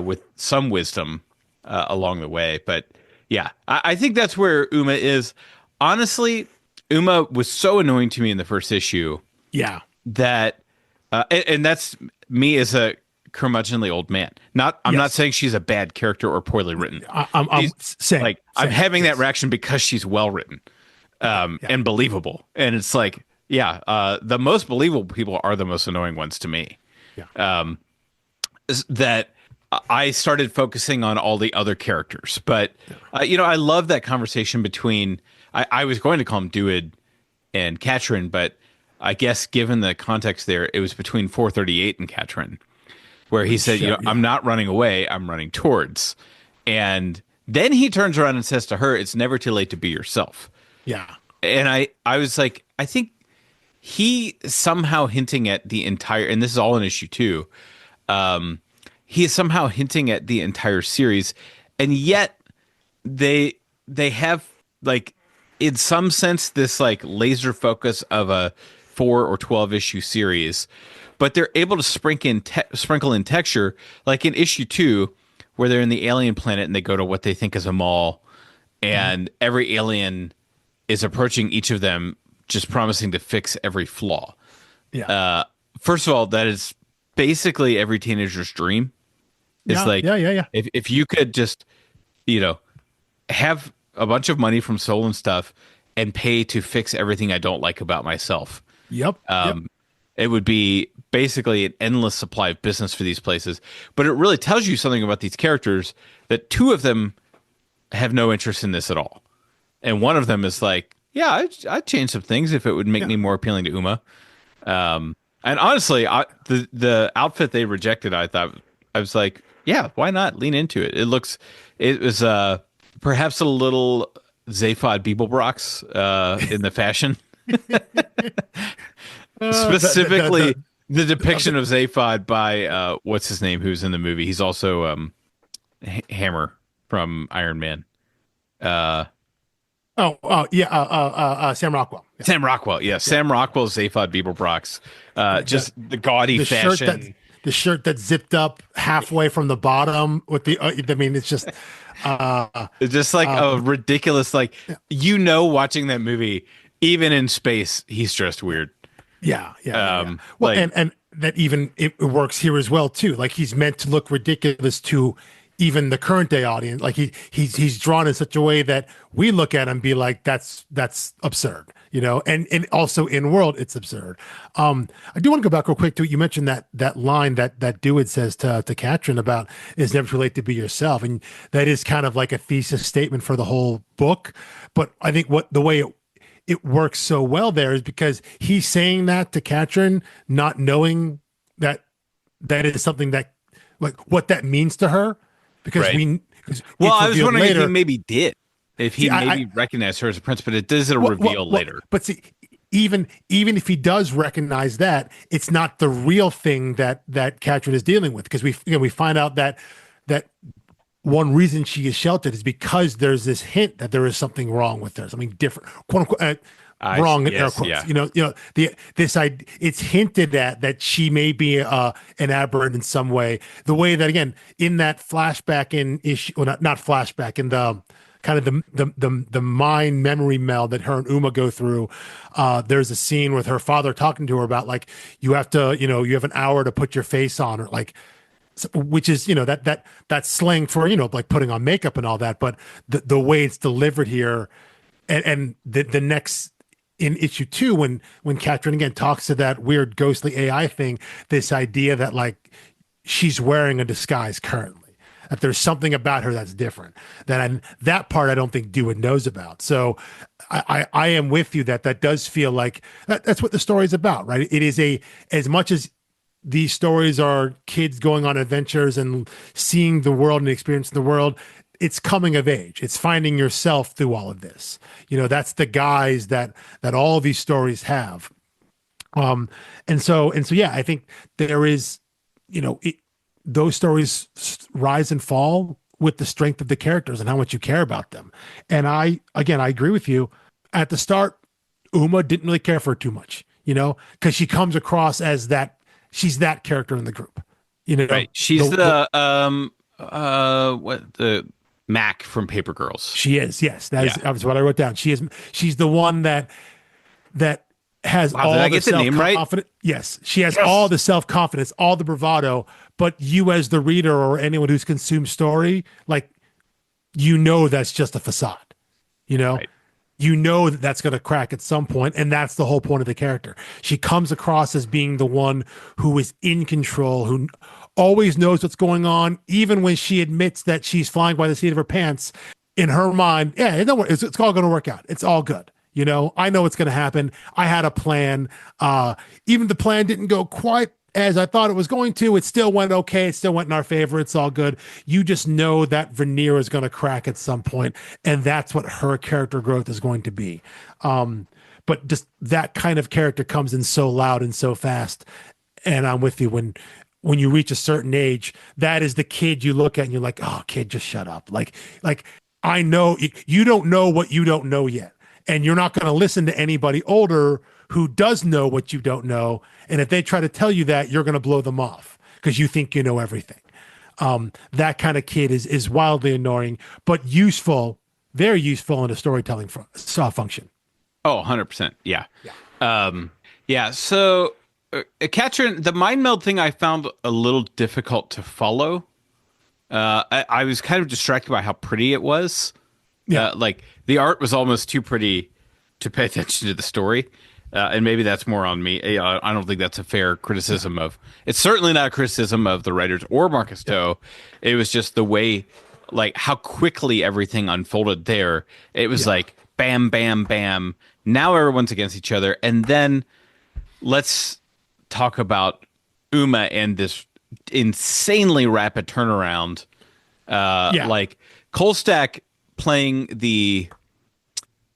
with some wisdom along the way. But yeah, I think that's where Uma is. Honestly, Uma was so annoying to me in the first issue. Yeah, that and that's me as a curmudgeonly old man. I'm not saying she's a bad character or poorly written. I'm saying like I'm having that reaction because she's well written and believable. And it's like, the most believable people are the most annoying ones to me. That I started focusing on all the other characters, but I love that conversation between. I was going to call him Dewydd and Catrin, but I guess given the context there, it was between 438 and Catrin, where he said, I'm not running away, I'm running towards. And then he turns around and says to her, it's never too late to be yourself. Yeah. And I was like, I think he somehow hinting at the entire, and this is all in issue 2, he is somehow hinting at the entire series. And yet they have like, in some sense, this like laser focus of a 4 or 12 issue series, but they're able to sprinkle in texture, like in issue 2, where they're in the alien planet and they go to what they think is a mall, and every alien is approaching each of them, just promising to fix every flaw. Yeah. First of all, that is basically every teenager's dream. It's if you could just, have a bunch of money from Soul and stuff and pay to fix everything I don't like about myself. Yep. It would be basically an endless supply of business for these places. But it really tells you something about these characters that two of them have no interest in this at all. And one of them is like, yeah, I'd change some things if it would make me more appealing to Uma. And honestly, the outfit they rejected, I thought, I was like, yeah, why not lean into it? It was perhaps a little Zaphod Beeblebrox in the fashion. Specifically, the depiction of Zaphod by what's his name, who's in the movie. He's also Hammer from Iron Man. Sam Rockwell. Yeah. Sam Rockwell, yeah. Sam Rockwell, Zaphod Beeblebrox. Just the gaudy fashion. The shirt that's zipped up halfway from the bottom with the. I mean, it's just. It's just like a ridiculous, like, watching that movie, even in space, he's dressed weird. Yeah. Well, like, and that even it works here as well too. Like he's meant to look ridiculous to even the current day audience. Like he's drawn in such a way that we look at him and be like, that's absurd, and also in world it's absurd. I do want to go back real quick to you mentioned that line that Dewydd says to Catrin about it's never too late to be yourself, and that is kind of like a thesis statement for the whole book. But I think the way it works so well there is because he's saying that to Catrin, not knowing that is something that, like, what that means to her. Because I was wondering if he maybe did, if he recognized her as a prince, but it does reveal later. But see, even if he does recognize that, it's not the real thing that Catrin is dealing with, because we find out that one reason she is sheltered is because there's this hint that there is something wrong with her, something different, quote unquote, wrong in air quotes. Yeah. This idea, it's hinted at that she may be an aberrant in some way. The way that, again, in that flashback in issue, well, not flashback, in the kind of the mind memory meld that her and Uma go through. There's a scene with her father talking to her about, like, you have an hour to put your face on, or like. Which is, that slang for, like putting on makeup and all that, but the way it's delivered here, and the next in issue 2, when Catrin again talks to that weird ghostly AI thing, this idea that, like, she's wearing a disguise currently, that there's something about her that's different. That part I don't think Dewydd knows about. So I am with you that does feel like that's what the story is about, right? It is as much as these stories are kids going on adventures and seeing the world and experiencing the world, it's coming of age. It's finding yourself through all of this. That's the guise that all of these stories have. And so, yeah, I think there is, those stories rise and fall with the strength of the characters and how much you care about them. And I agree with you. At the start, Uma didn't really care for her too much, because she comes across as that. She's that character in the group, Right. She's the Mac from Paper Girls. She is. Yes, that was what I wrote down. She's the one that has all did I the get the name right? Yes, she has all the self-confidence, all the bravado. But you, as the reader or anyone who's consumed story, like, that's just a facade. Right. That's going to crack at some point, and that's the whole point of the character. She comes across as being the one who is in control, who always knows what's going on, even when she admits that she's flying by the seat of her pants. In her mind, it's all going to work out. It's all good. I know what's going to happen. I had a plan. Even the plan didn't go quite as I thought it was going to. It still went okay. It still went in our favor. It's all good. You just know that veneer is going to crack at some point, and that's what her character growth is going to be. But just that kind of character comes in so loud and so fast. And I'm with you. When you reach a certain age, that is the kid you look at and you're like, oh, kid, just shut up. Like I know you don't know what you don't know yet. And you're not going to listen to anybody older who does know what you don't know. And if they try to tell you that, you're going to blow them off because you think you know everything. That kind of kid is wildly annoying, but useful, very useful in a storytelling function. Oh, 100%. Yeah. So, Catrin, the mind meld thing I found a little difficult to follow. I was kind of distracted by how pretty it was. Yeah. Like, the art was almost too pretty to pay attention to the story. And maybe that's more on me. I don't think that's a fair criticism of. It's certainly not a criticism of the writers or Marcus Toe. It was just the way, like how quickly everything unfolded there. It was like bam, bam, bam. Now everyone's against each other, and then let's talk about Uma and this insanely rapid turnaround. Like Kolstad playing the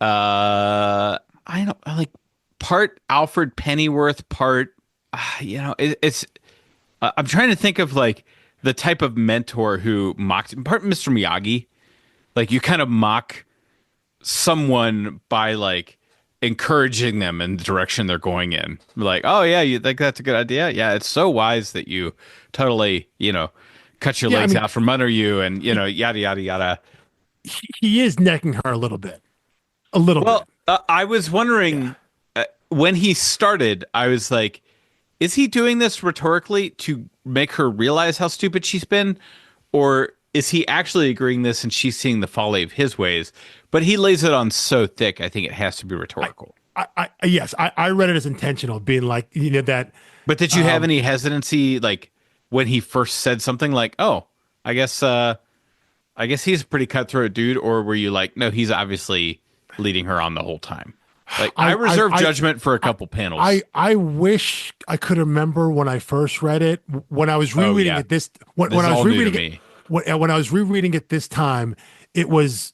I don't like part Alfred Pennyworth, part it's I'm trying to think of like the type of mentor who mocked part Mr. Miyagi. Like you kind of mock someone by like encouraging them in the direction they're going in. Like, oh yeah, you think that's a good idea? Yeah, it's so wise that you totally, cut your legs out from under you and, yada, yada, yada. He is necking her a little bit. A little bit. I was wondering when he started, I was like, is he doing this rhetorically to make her realize how stupid she's been? Or is he actually agreeing this and she's seeing the folly of his ways? But he lays it on so thick, I think it has to be rhetorical. Yes, I read it as intentional, being like, that. But did you have any hesitancy, like when he first said something like, "Oh, I guess he's a pretty cutthroat dude," or were you like, "No, he's obviously leading her on the whole time"? Like I reserve judgment for a couple panels. I wish I could remember when I first read it, when I was rereading it this when I was rereading it when I was rereading it this time, it was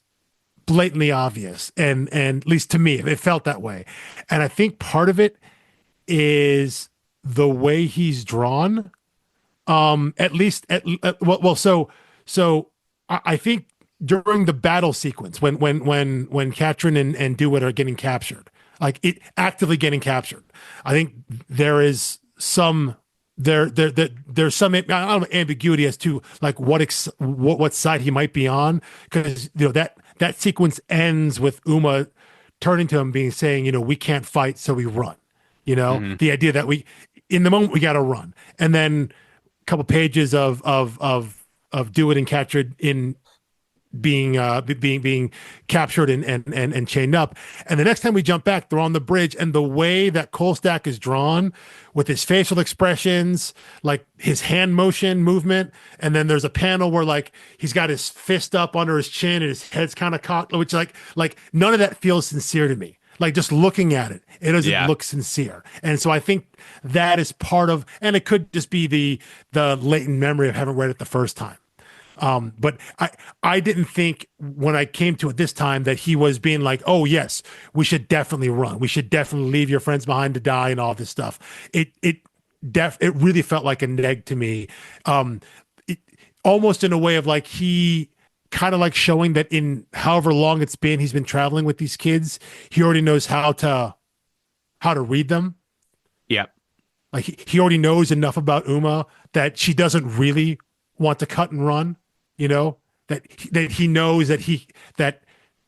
blatantly obvious, and at least to me it felt that way. And I think part of it is the way he's drawn. At least so I think during the battle sequence when Catrin and Dewydd are getting captured, like it actively getting captured, I think there is some there's some, I don't know, ambiguity as to like what side he might be on, because that sequence ends with Uma turning to him saying, we can't fight, so we run. The idea that in the moment we got to run, and then a couple pages of Dewydd and Catrin in being captured and chained up, and the next time we jump back, they're on the bridge, and the way that Kolstad is drawn with his facial expressions, like his hand motion movement, and then there's a panel where like he's got his fist up under his chin and his head's kind of cocked, which like none of that feels sincere to me. Like just looking at it, it doesn't look sincere. And so I think that is part of, and it could just be the latent memory of having read it the first time. But I didn't think when I came to it this time that he was being like, oh yes, we should definitely run. We should definitely leave your friends behind to die and all this stuff. It really felt like a neg to me. Almost in a way of like he kind of like showing that in however long it's been he's been traveling with these kids, he already knows how to read them. Yeah. Like he already knows enough about Uma that she doesn't really want to cut and run, that he knows that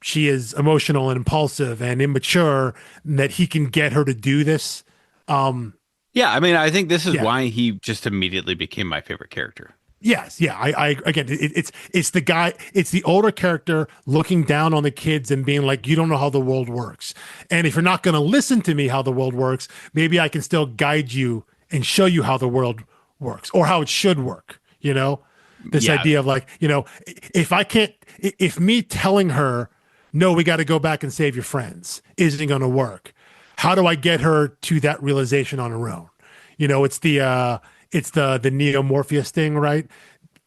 she is emotional and impulsive and immature, and that he can get her to do this. Yeah. I mean, I think this is why he just immediately became my favorite character. Yes, yeah. I again, it's the guy, it's the older character looking down on the kids and being like, you don't know how the world works. And if you're not going to listen to me how the world works, maybe I can still guide you and show you how the world works or how it should work. This idea of like, if me telling her, no, we got to go back and save your friends isn't going to work. How do I get her to that realization on her own? It's the Neo Morpheus thing, right?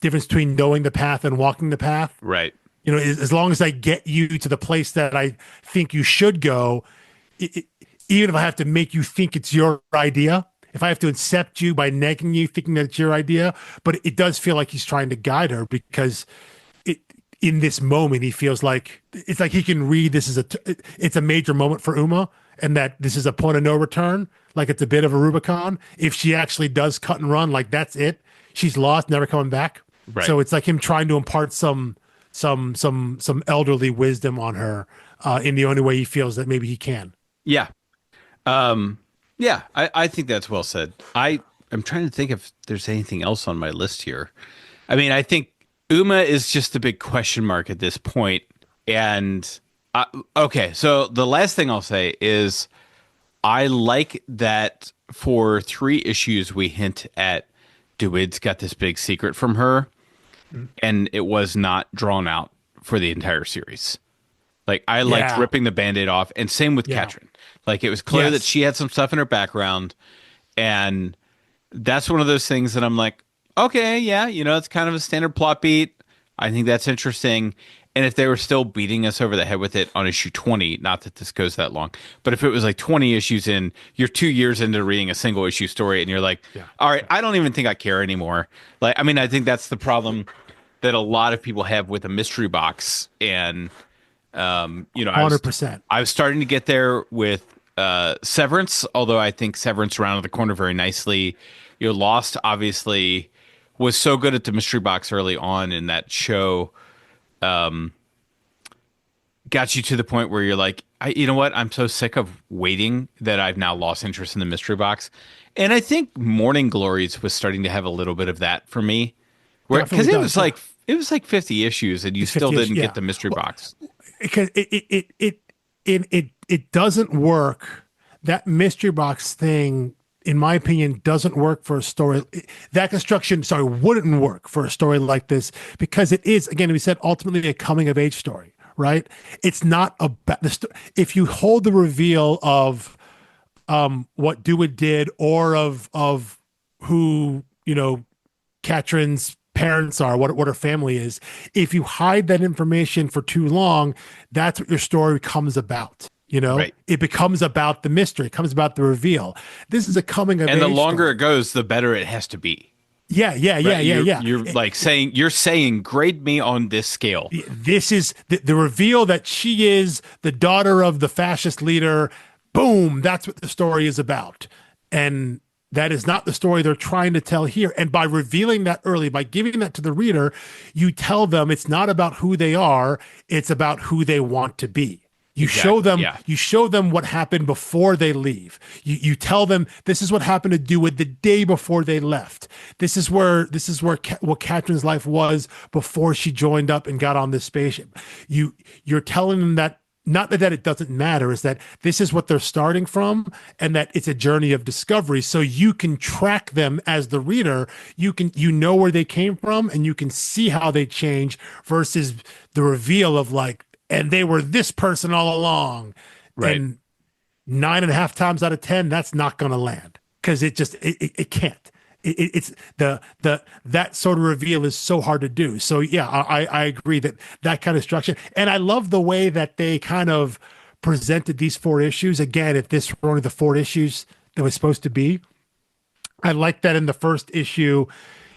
Difference between knowing the path and walking the path. Right. As long as I get you to the place that I think you should go, even if I have to make you think it's your idea, if I have to accept you by negging you, thinking that it's your idea, but it does feel like he's trying to guide her, because in this moment, he feels like it's like he can read this as it's a major moment for Uma, and that this is a point of no return. Like it's a bit of a Rubicon. If she actually does cut and run, like that's it. She's lost, never coming back. Right. So it's like him trying to impart some elderly wisdom on her in the only way he feels that maybe he can. Yeah. Yeah, I think that's well said. I'm trying to think if there's anything else on my list here. I mean, I think Uma is just a big question mark at this point. And okay, so the last thing I'll say is I like that for 3 issues we hint at Dewydd's got this big secret from her, and it was not drawn out for the entire series. Like, I liked ripping the Band-Aid off, and same with Catrin. Like, it was clear that she had some stuff in her background, and that's one of those things that I'm like, okay, yeah, it's kind of a standard plot beat. I think that's interesting. And if they were still beating us over the head with it on issue 20, not that this goes that long, but if it was like 20 issues in, you're 2 years into reading a single issue story, and you're like, all right, I don't even think I care anymore. Like, I mean, I think that's the problem that a lot of people have with a mystery box. And, 100%. I was starting to get there with Severance, although I think Severance rounded the corner very nicely. Lost, obviously, was so good at the mystery box early on in that show. Got you to the point where you're like, you know what? I'm so sick of waiting that I've now lost interest in the mystery box. And I think Morning Glories was starting to have a little bit of that for me, because it was like 50 issues, and you still didn't get the mystery box. Because it doesn't work. That mystery box thing, in my opinion, doesn't work for a story. That construction, wouldn't work for a story like this, because it is, again, we said, ultimately a coming of age story, right? It's not about if you hold the reveal of what Dewydd did, or of who Catrin's parents are, what her family is. If you hide that information for too long, that's what your story becomes about. Right. It becomes about the mystery. It comes about the reveal. This is a coming of age. And the longer story. it goes, the better it has to be. Yeah. You're saying, grade me on this scale. This is the reveal that she is the daughter of the fascist leader. Boom. That's what the story is about. And that is not the story they're trying to tell here. And by revealing that early, by giving that to the reader, you tell them it's not about who they are. It's about who they want to be. You show them what happened before they leave. You tell them this is what happened to Dewydd the day before they left. This is where what Catrin's life was before she joined up and got on this spaceship. You're telling them that, not that it doesn't matter, is that this is what they're starting from, and that it's a journey of discovery. So you can track them as the reader. You know where they came from, and you can see how they change, versus the reveal of like, and they were this person all along. Right. And 9.5 times out of 10, that's not going to land, because it can't. It's that sort of reveal is so hard to do. So yeah, I agree that kind of structure. And I love the way that they kind of presented these 4 issues. Again, if this were only the 4 issues that was supposed to be, I like that in the first issue,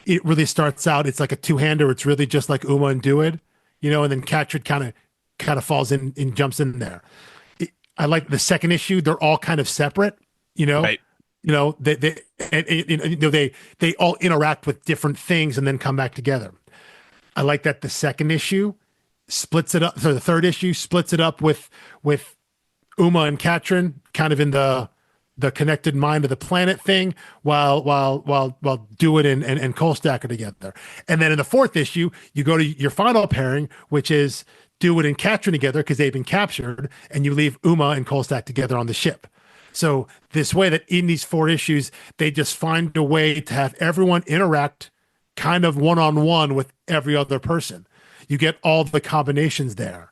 it really starts out, it's like a 2-hander. It's really just like Uma and Dewydd, and then Catrin kind of falls in and jumps in there. I like the second issue. They're all kind of separate, Right. They all interact with different things and then come back together. I like that the second issue splits it up. So the third issue splits it up with Uma and Catrin kind of in the connected mind of the planet thing, while Dewydd and Kolstad are together. And then in the fourth issue, you go to your final pairing, which is Dewydd and Catrin together because they've been captured, and you leave Uma and Kolstad together on the ship. So this way that in these 4 issues, they just find a way to have everyone interact kind of one-on-one with every other person. You get all the combinations there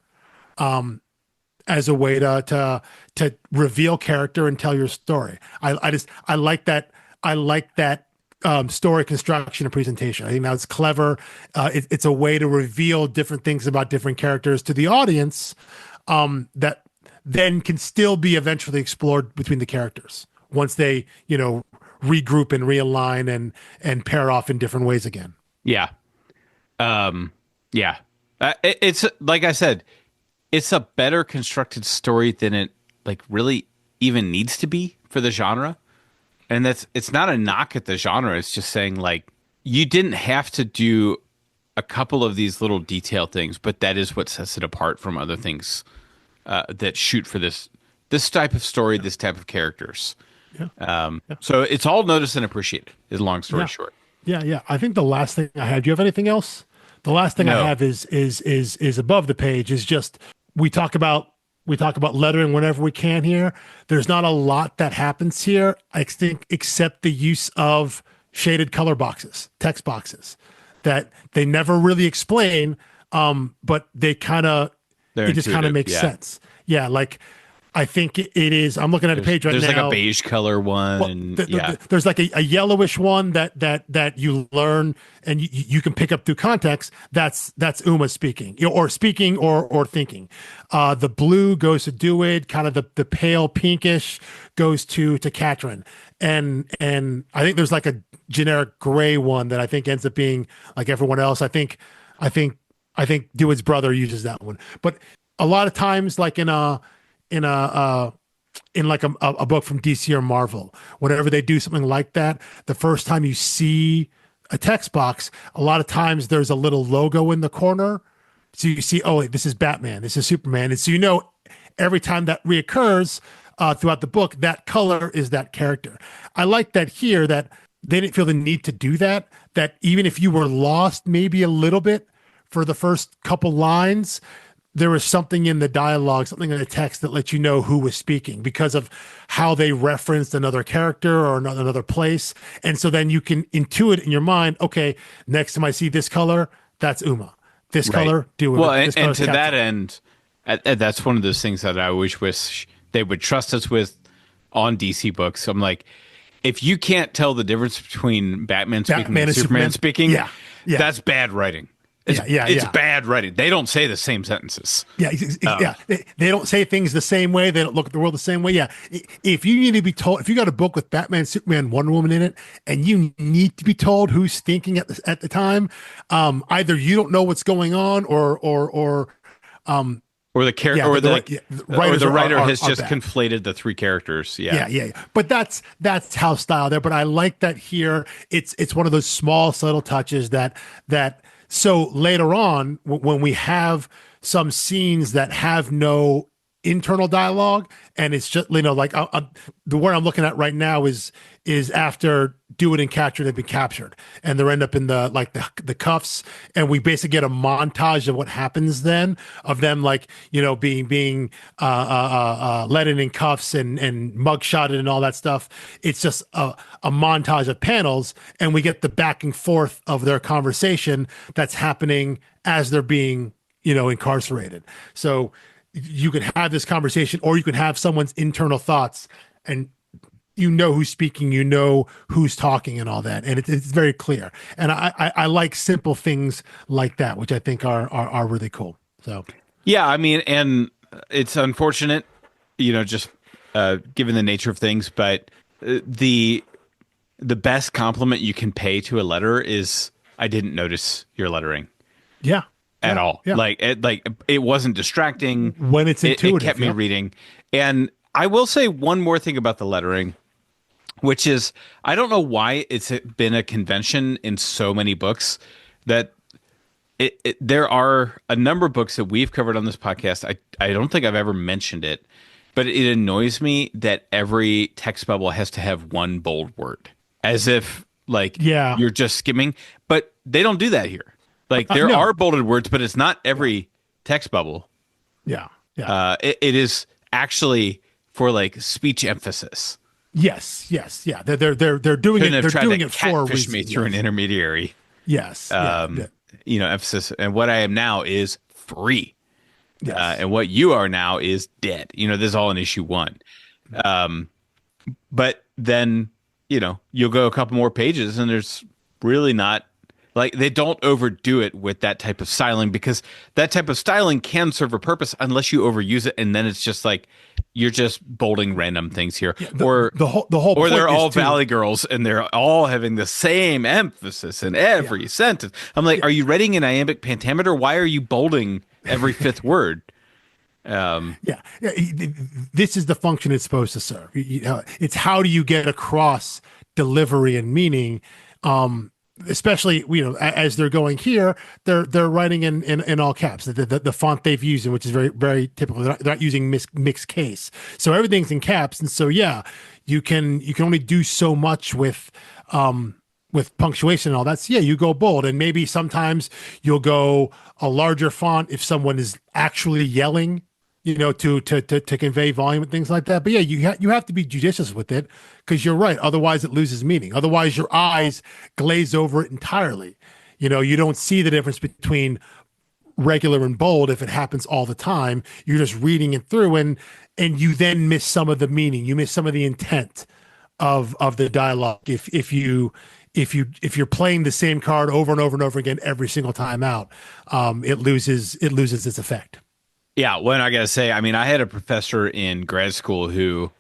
as a way to reveal character and tell your story. I like that story construction and presentation. I think that's clever. It's a way to reveal different things about different characters to the audience that then can still be eventually explored between the characters once they, regroup and realign and pair off in different ways again. Yeah. It's like I said, it's a better constructed story than it really even needs to be for the genre. And it's not a knock at the genre. It's just saying you didn't have to do a couple of these little detail things, but that is what sets it apart from other things that shoot for this type of story, this type of characters. Yeah. So it's all noticed and appreciated, is long story short. Yeah. I think the last thing I had, do you have anything else? The last thing I have is above the page, is just, we talk about we talk about lettering whenever we can here. There's not a lot that happens here, I think, except the use of shaded color boxes, text boxes, that they never really explain, but they kind of, it just kind of intuitive, makes yeah. sense. Yeah, like I think it is. I'm looking at a page right There's now. like a beige color one. Yeah. There's like a yellowish one that you learn and you can pick up through context. That's Uma speaking, or speaking or thinking. The blue goes to Dewydd, kind of the pale pinkish goes to Catrin, and I think there's like a generic gray one that I think ends up being like everyone else. I think Dewydd's brother uses that one, but a lot of times, like in like a book from DC or Marvel, whenever they do something like that, the first time you see a text box, a lot of times there's a little logo in the corner. So you see, oh, this is Batman, this is Superman. And so, every time that reoccurs throughout the book, that color is that character. I like that here, that they didn't feel the need to do that, that even if you were lost maybe a little bit for the first couple lines, there was something in the dialogue, something in the text that let you know who was speaking because of how they referenced another character or another place. And so then you can intuit in your mind, okay, next time I see this color, that's Uma. This color, do it. Well, and to that end, that's one of those things that I always wish they would trust us with on DC books. I'm like, if you can't tell the difference between Batman speaking and Superman speaking, that's bad writing. It's bad writing. They don't say the same sentences. They don't say things the same way. They don't look at the world the same way. Yeah. If you need to be told, if you got a book with Batman, Superman, Wonder Woman in it, and you need to be told who's thinking at the time, either you don't know what's going on, or the character, or the writer has just bad. conflated the three characters. Yeah. But that's how style there. But I like that here. It's one of those small, subtle touches that. So later on, when we have some scenes that have no internal dialogue, and it's just, like the word I'm looking at right now is after Dewydd and Catrin have been captured, and they end up in the cuffs, and we basically get a montage of what happens then, of them being led in cuffs and mugshotted and all that stuff. It's just a montage of panels, and we get the back and forth of their conversation that's happening as they're being incarcerated. So you can have this conversation, or you can have someone's internal thoughts, and who's speaking, who's talking, and all that, and it's very clear. And I like simple things like that, which I think are really cool. So yeah, I mean, and it's unfortunate, just given the nature of things, but the best compliment you can pay to a letter is, I didn't notice your lettering. Yeah. At all. Yeah. It wasn't distracting when it's intuitive. It kept me reading. And I will say one more thing about the lettering, which is, I don't know why it's been a convention in so many books that there are a number of books that we've covered on this podcast. I don't think I've ever mentioned it, but it annoys me that every text bubble has to have one bold word, as if you're just skimming, but they don't do that here. There are bolded words, but it's not every text bubble. Yeah. It is actually for speech emphasis. Yes. Yeah. They're doing it. They're doing it for a reason. Me through an intermediary. Yes. Emphasis. And what I am now is free. Yes. And what you are now is dead. This is all in issue 1. But then, you'll go a couple more pages, and there's really not. They don't overdo it with that type of styling, because that type of styling can serve a purpose unless you overuse it, and then it's just you're just bolding random things here, or the whole or point they're all is Valley Girls and they're all having the same emphasis in every sentence. I'm like, are you writing an iambic pentameter? Why are you bolding every fifth word? This is the function it's supposed to serve. It's how do you get across delivery and meaning. Especially, as they're going here, they're writing in all caps. The font they've used, which is very, very typical. They're not using mixed case, so everything's in caps. And so, you can only do so much with punctuation and all that. So, you go bold, and maybe sometimes you'll go a larger font if someone is actually yelling to convey volume and things like that. But yeah, you have to be judicious with it, because you're right. Otherwise, it loses meaning. Otherwise, your eyes glaze over it entirely. You don't see the difference between regular and bold if it happens all the time. You're just reading it through, and you then miss some of the meaning. You miss some of the intent of the dialogue if you're playing the same card over and over and over again every single time out. It loses its effect. Yeah, well, I gotta say, I mean, I had a professor in grad school who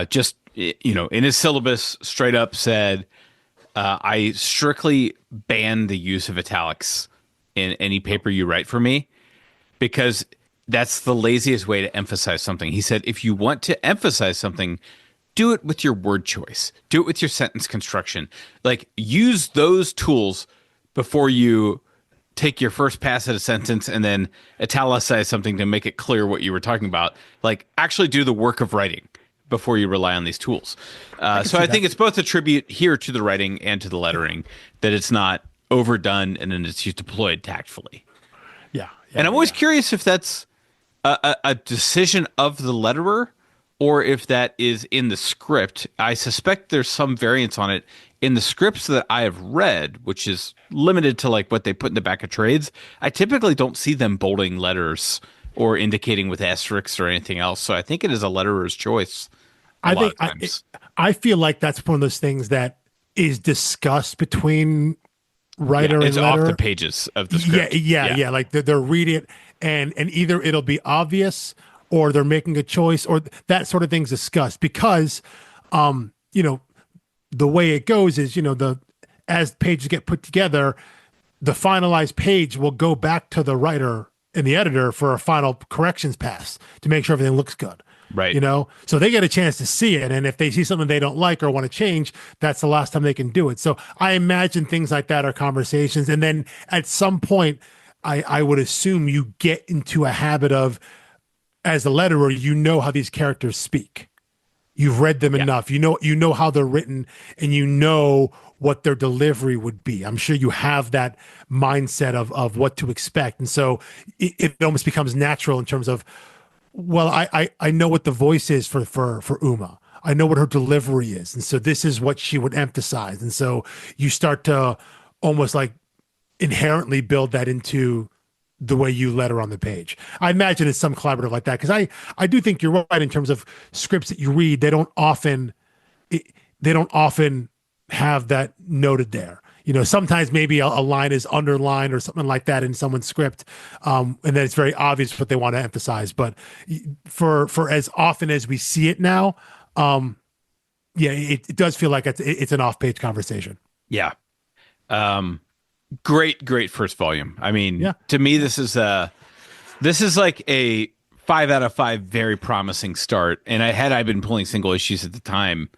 just, in his syllabus straight up said, I strictly ban the use of italics in any paper you write for me, because that's the laziest way to emphasize something. He said, if you want to emphasize something, do it with your word choice. Do it with your sentence construction. Like, use those tools before you take your first pass at a sentence and then italicize something to make it clear what you were talking about. Like, actually do the work of writing before you rely on these tools. So I think it's both a tribute here to the writing and to the lettering, that it's not overdone and then it's deployed tactfully. Yeah. And I'm always curious if that's a decision of the letterer or if that is in the script. I suspect there's some variance on it in the scripts that I have read, which is limited to like what they put in the back of trades. I typically don't see them bolding letters or indicating with asterisks or anything else. So I think it is a letterer's choice. I feel like that's one of those things that is discussed between writer and letterer. It's off the pages of the script. Yeah. Like they're reading it, and either it'll be obvious or they're making a choice, or that sort of thing's discussed, because the way it goes is, as pages get put together, the finalized page will go back to the writer and the editor for a final corrections pass to make sure everything looks good. Right. So they get a chance to see it. And if they see something they don't like or want to change, that's the last time they can do it. So I imagine things like that are conversations. And then at some point, I would assume you get into a habit of, as a letterer, how these characters speak. You've read them enough. You know how they're written, and you know what their delivery would be. I'm sure you have that mindset of what to expect. And so it almost becomes natural in terms of, well, I know what the voice is for Uma. I know what her delivery is. And so this is what she would emphasize. And so you start to almost like inherently build that into the way you letter on the page. I imagine it's some collaborative like that, because I do think you're right in terms of scripts that you read. They don't often have that noted there. Sometimes maybe a line is underlined or something like that in someone's script, and then it's very obvious what they want to emphasize. But for as often as we see it now, it does feel like it's an off-page conversation. Yeah. Great first volume. I mean, to me, this is like a 5 out of 5 very promising start. And had I been pulling single issues at the time,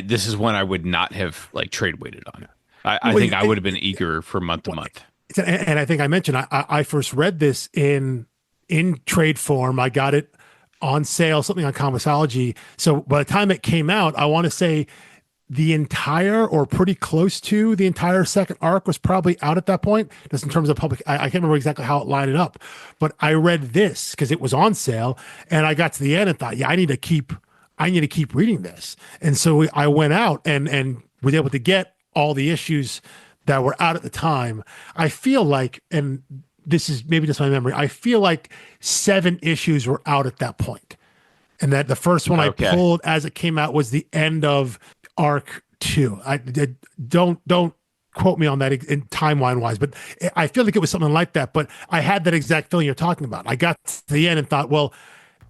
this is one I would not have like trade weighted on. I think I would have been eager for month to month. And I think I mentioned I first read this in trade form. I got it on sale, something on Comicsology. So by the time it came out, I want to say the entire, or pretty close to the entire, second arc was probably out at that point, just in terms of public. I can't remember exactly how it lined up, but I read this because it was on sale, and I got to the end and thought, I need to keep reading this. And so I went out and was able to get all the issues that were out at the time. I feel like, and this is maybe just my memory, I feel like 7 issues were out at that point. And that the first one I pulled as it came out was the end of arc 2. I don't quote me on that in timeline wise, but I feel like it was something like that. But I had that exact feeling you're talking about. I got to the end and thought, well,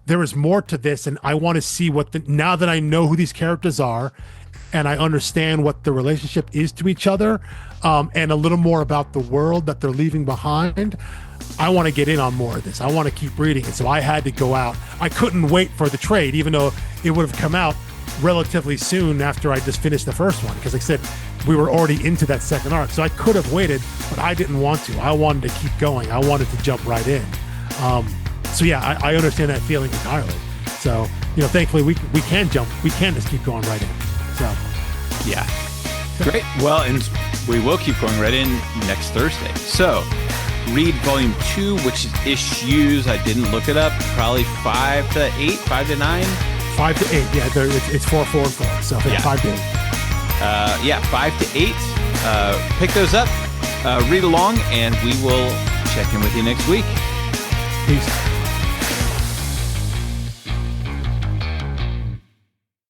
there is more to this, and I want to see now that I know who these characters are, and I understand what the relationship is to each other, and a little more about the world that they're leaving behind, I want to get in on more of this. I want to keep reading it. So I had to go out. I couldn't wait for the trade, even though it would have come out relatively soon after I just finished the first one, because like I said, we were already into that second arc. So I could have waited, but I didn't want to. I wanted to keep going. I wanted to jump right in. So yeah, I understand that feeling entirely. So, thankfully we can jump. We can just keep going right in. So yeah. Great. Well, and we will keep going right in next Thursday. So Read Volume 2, which is issues, I didn't look it up, probably 5 to 8, 5 to 9? 5 to 8, yeah. It's 4, 4, and 4, so yeah. 5 to 8. 5 to 8. Pick those up, read along, and we will check in with you next week. Peace.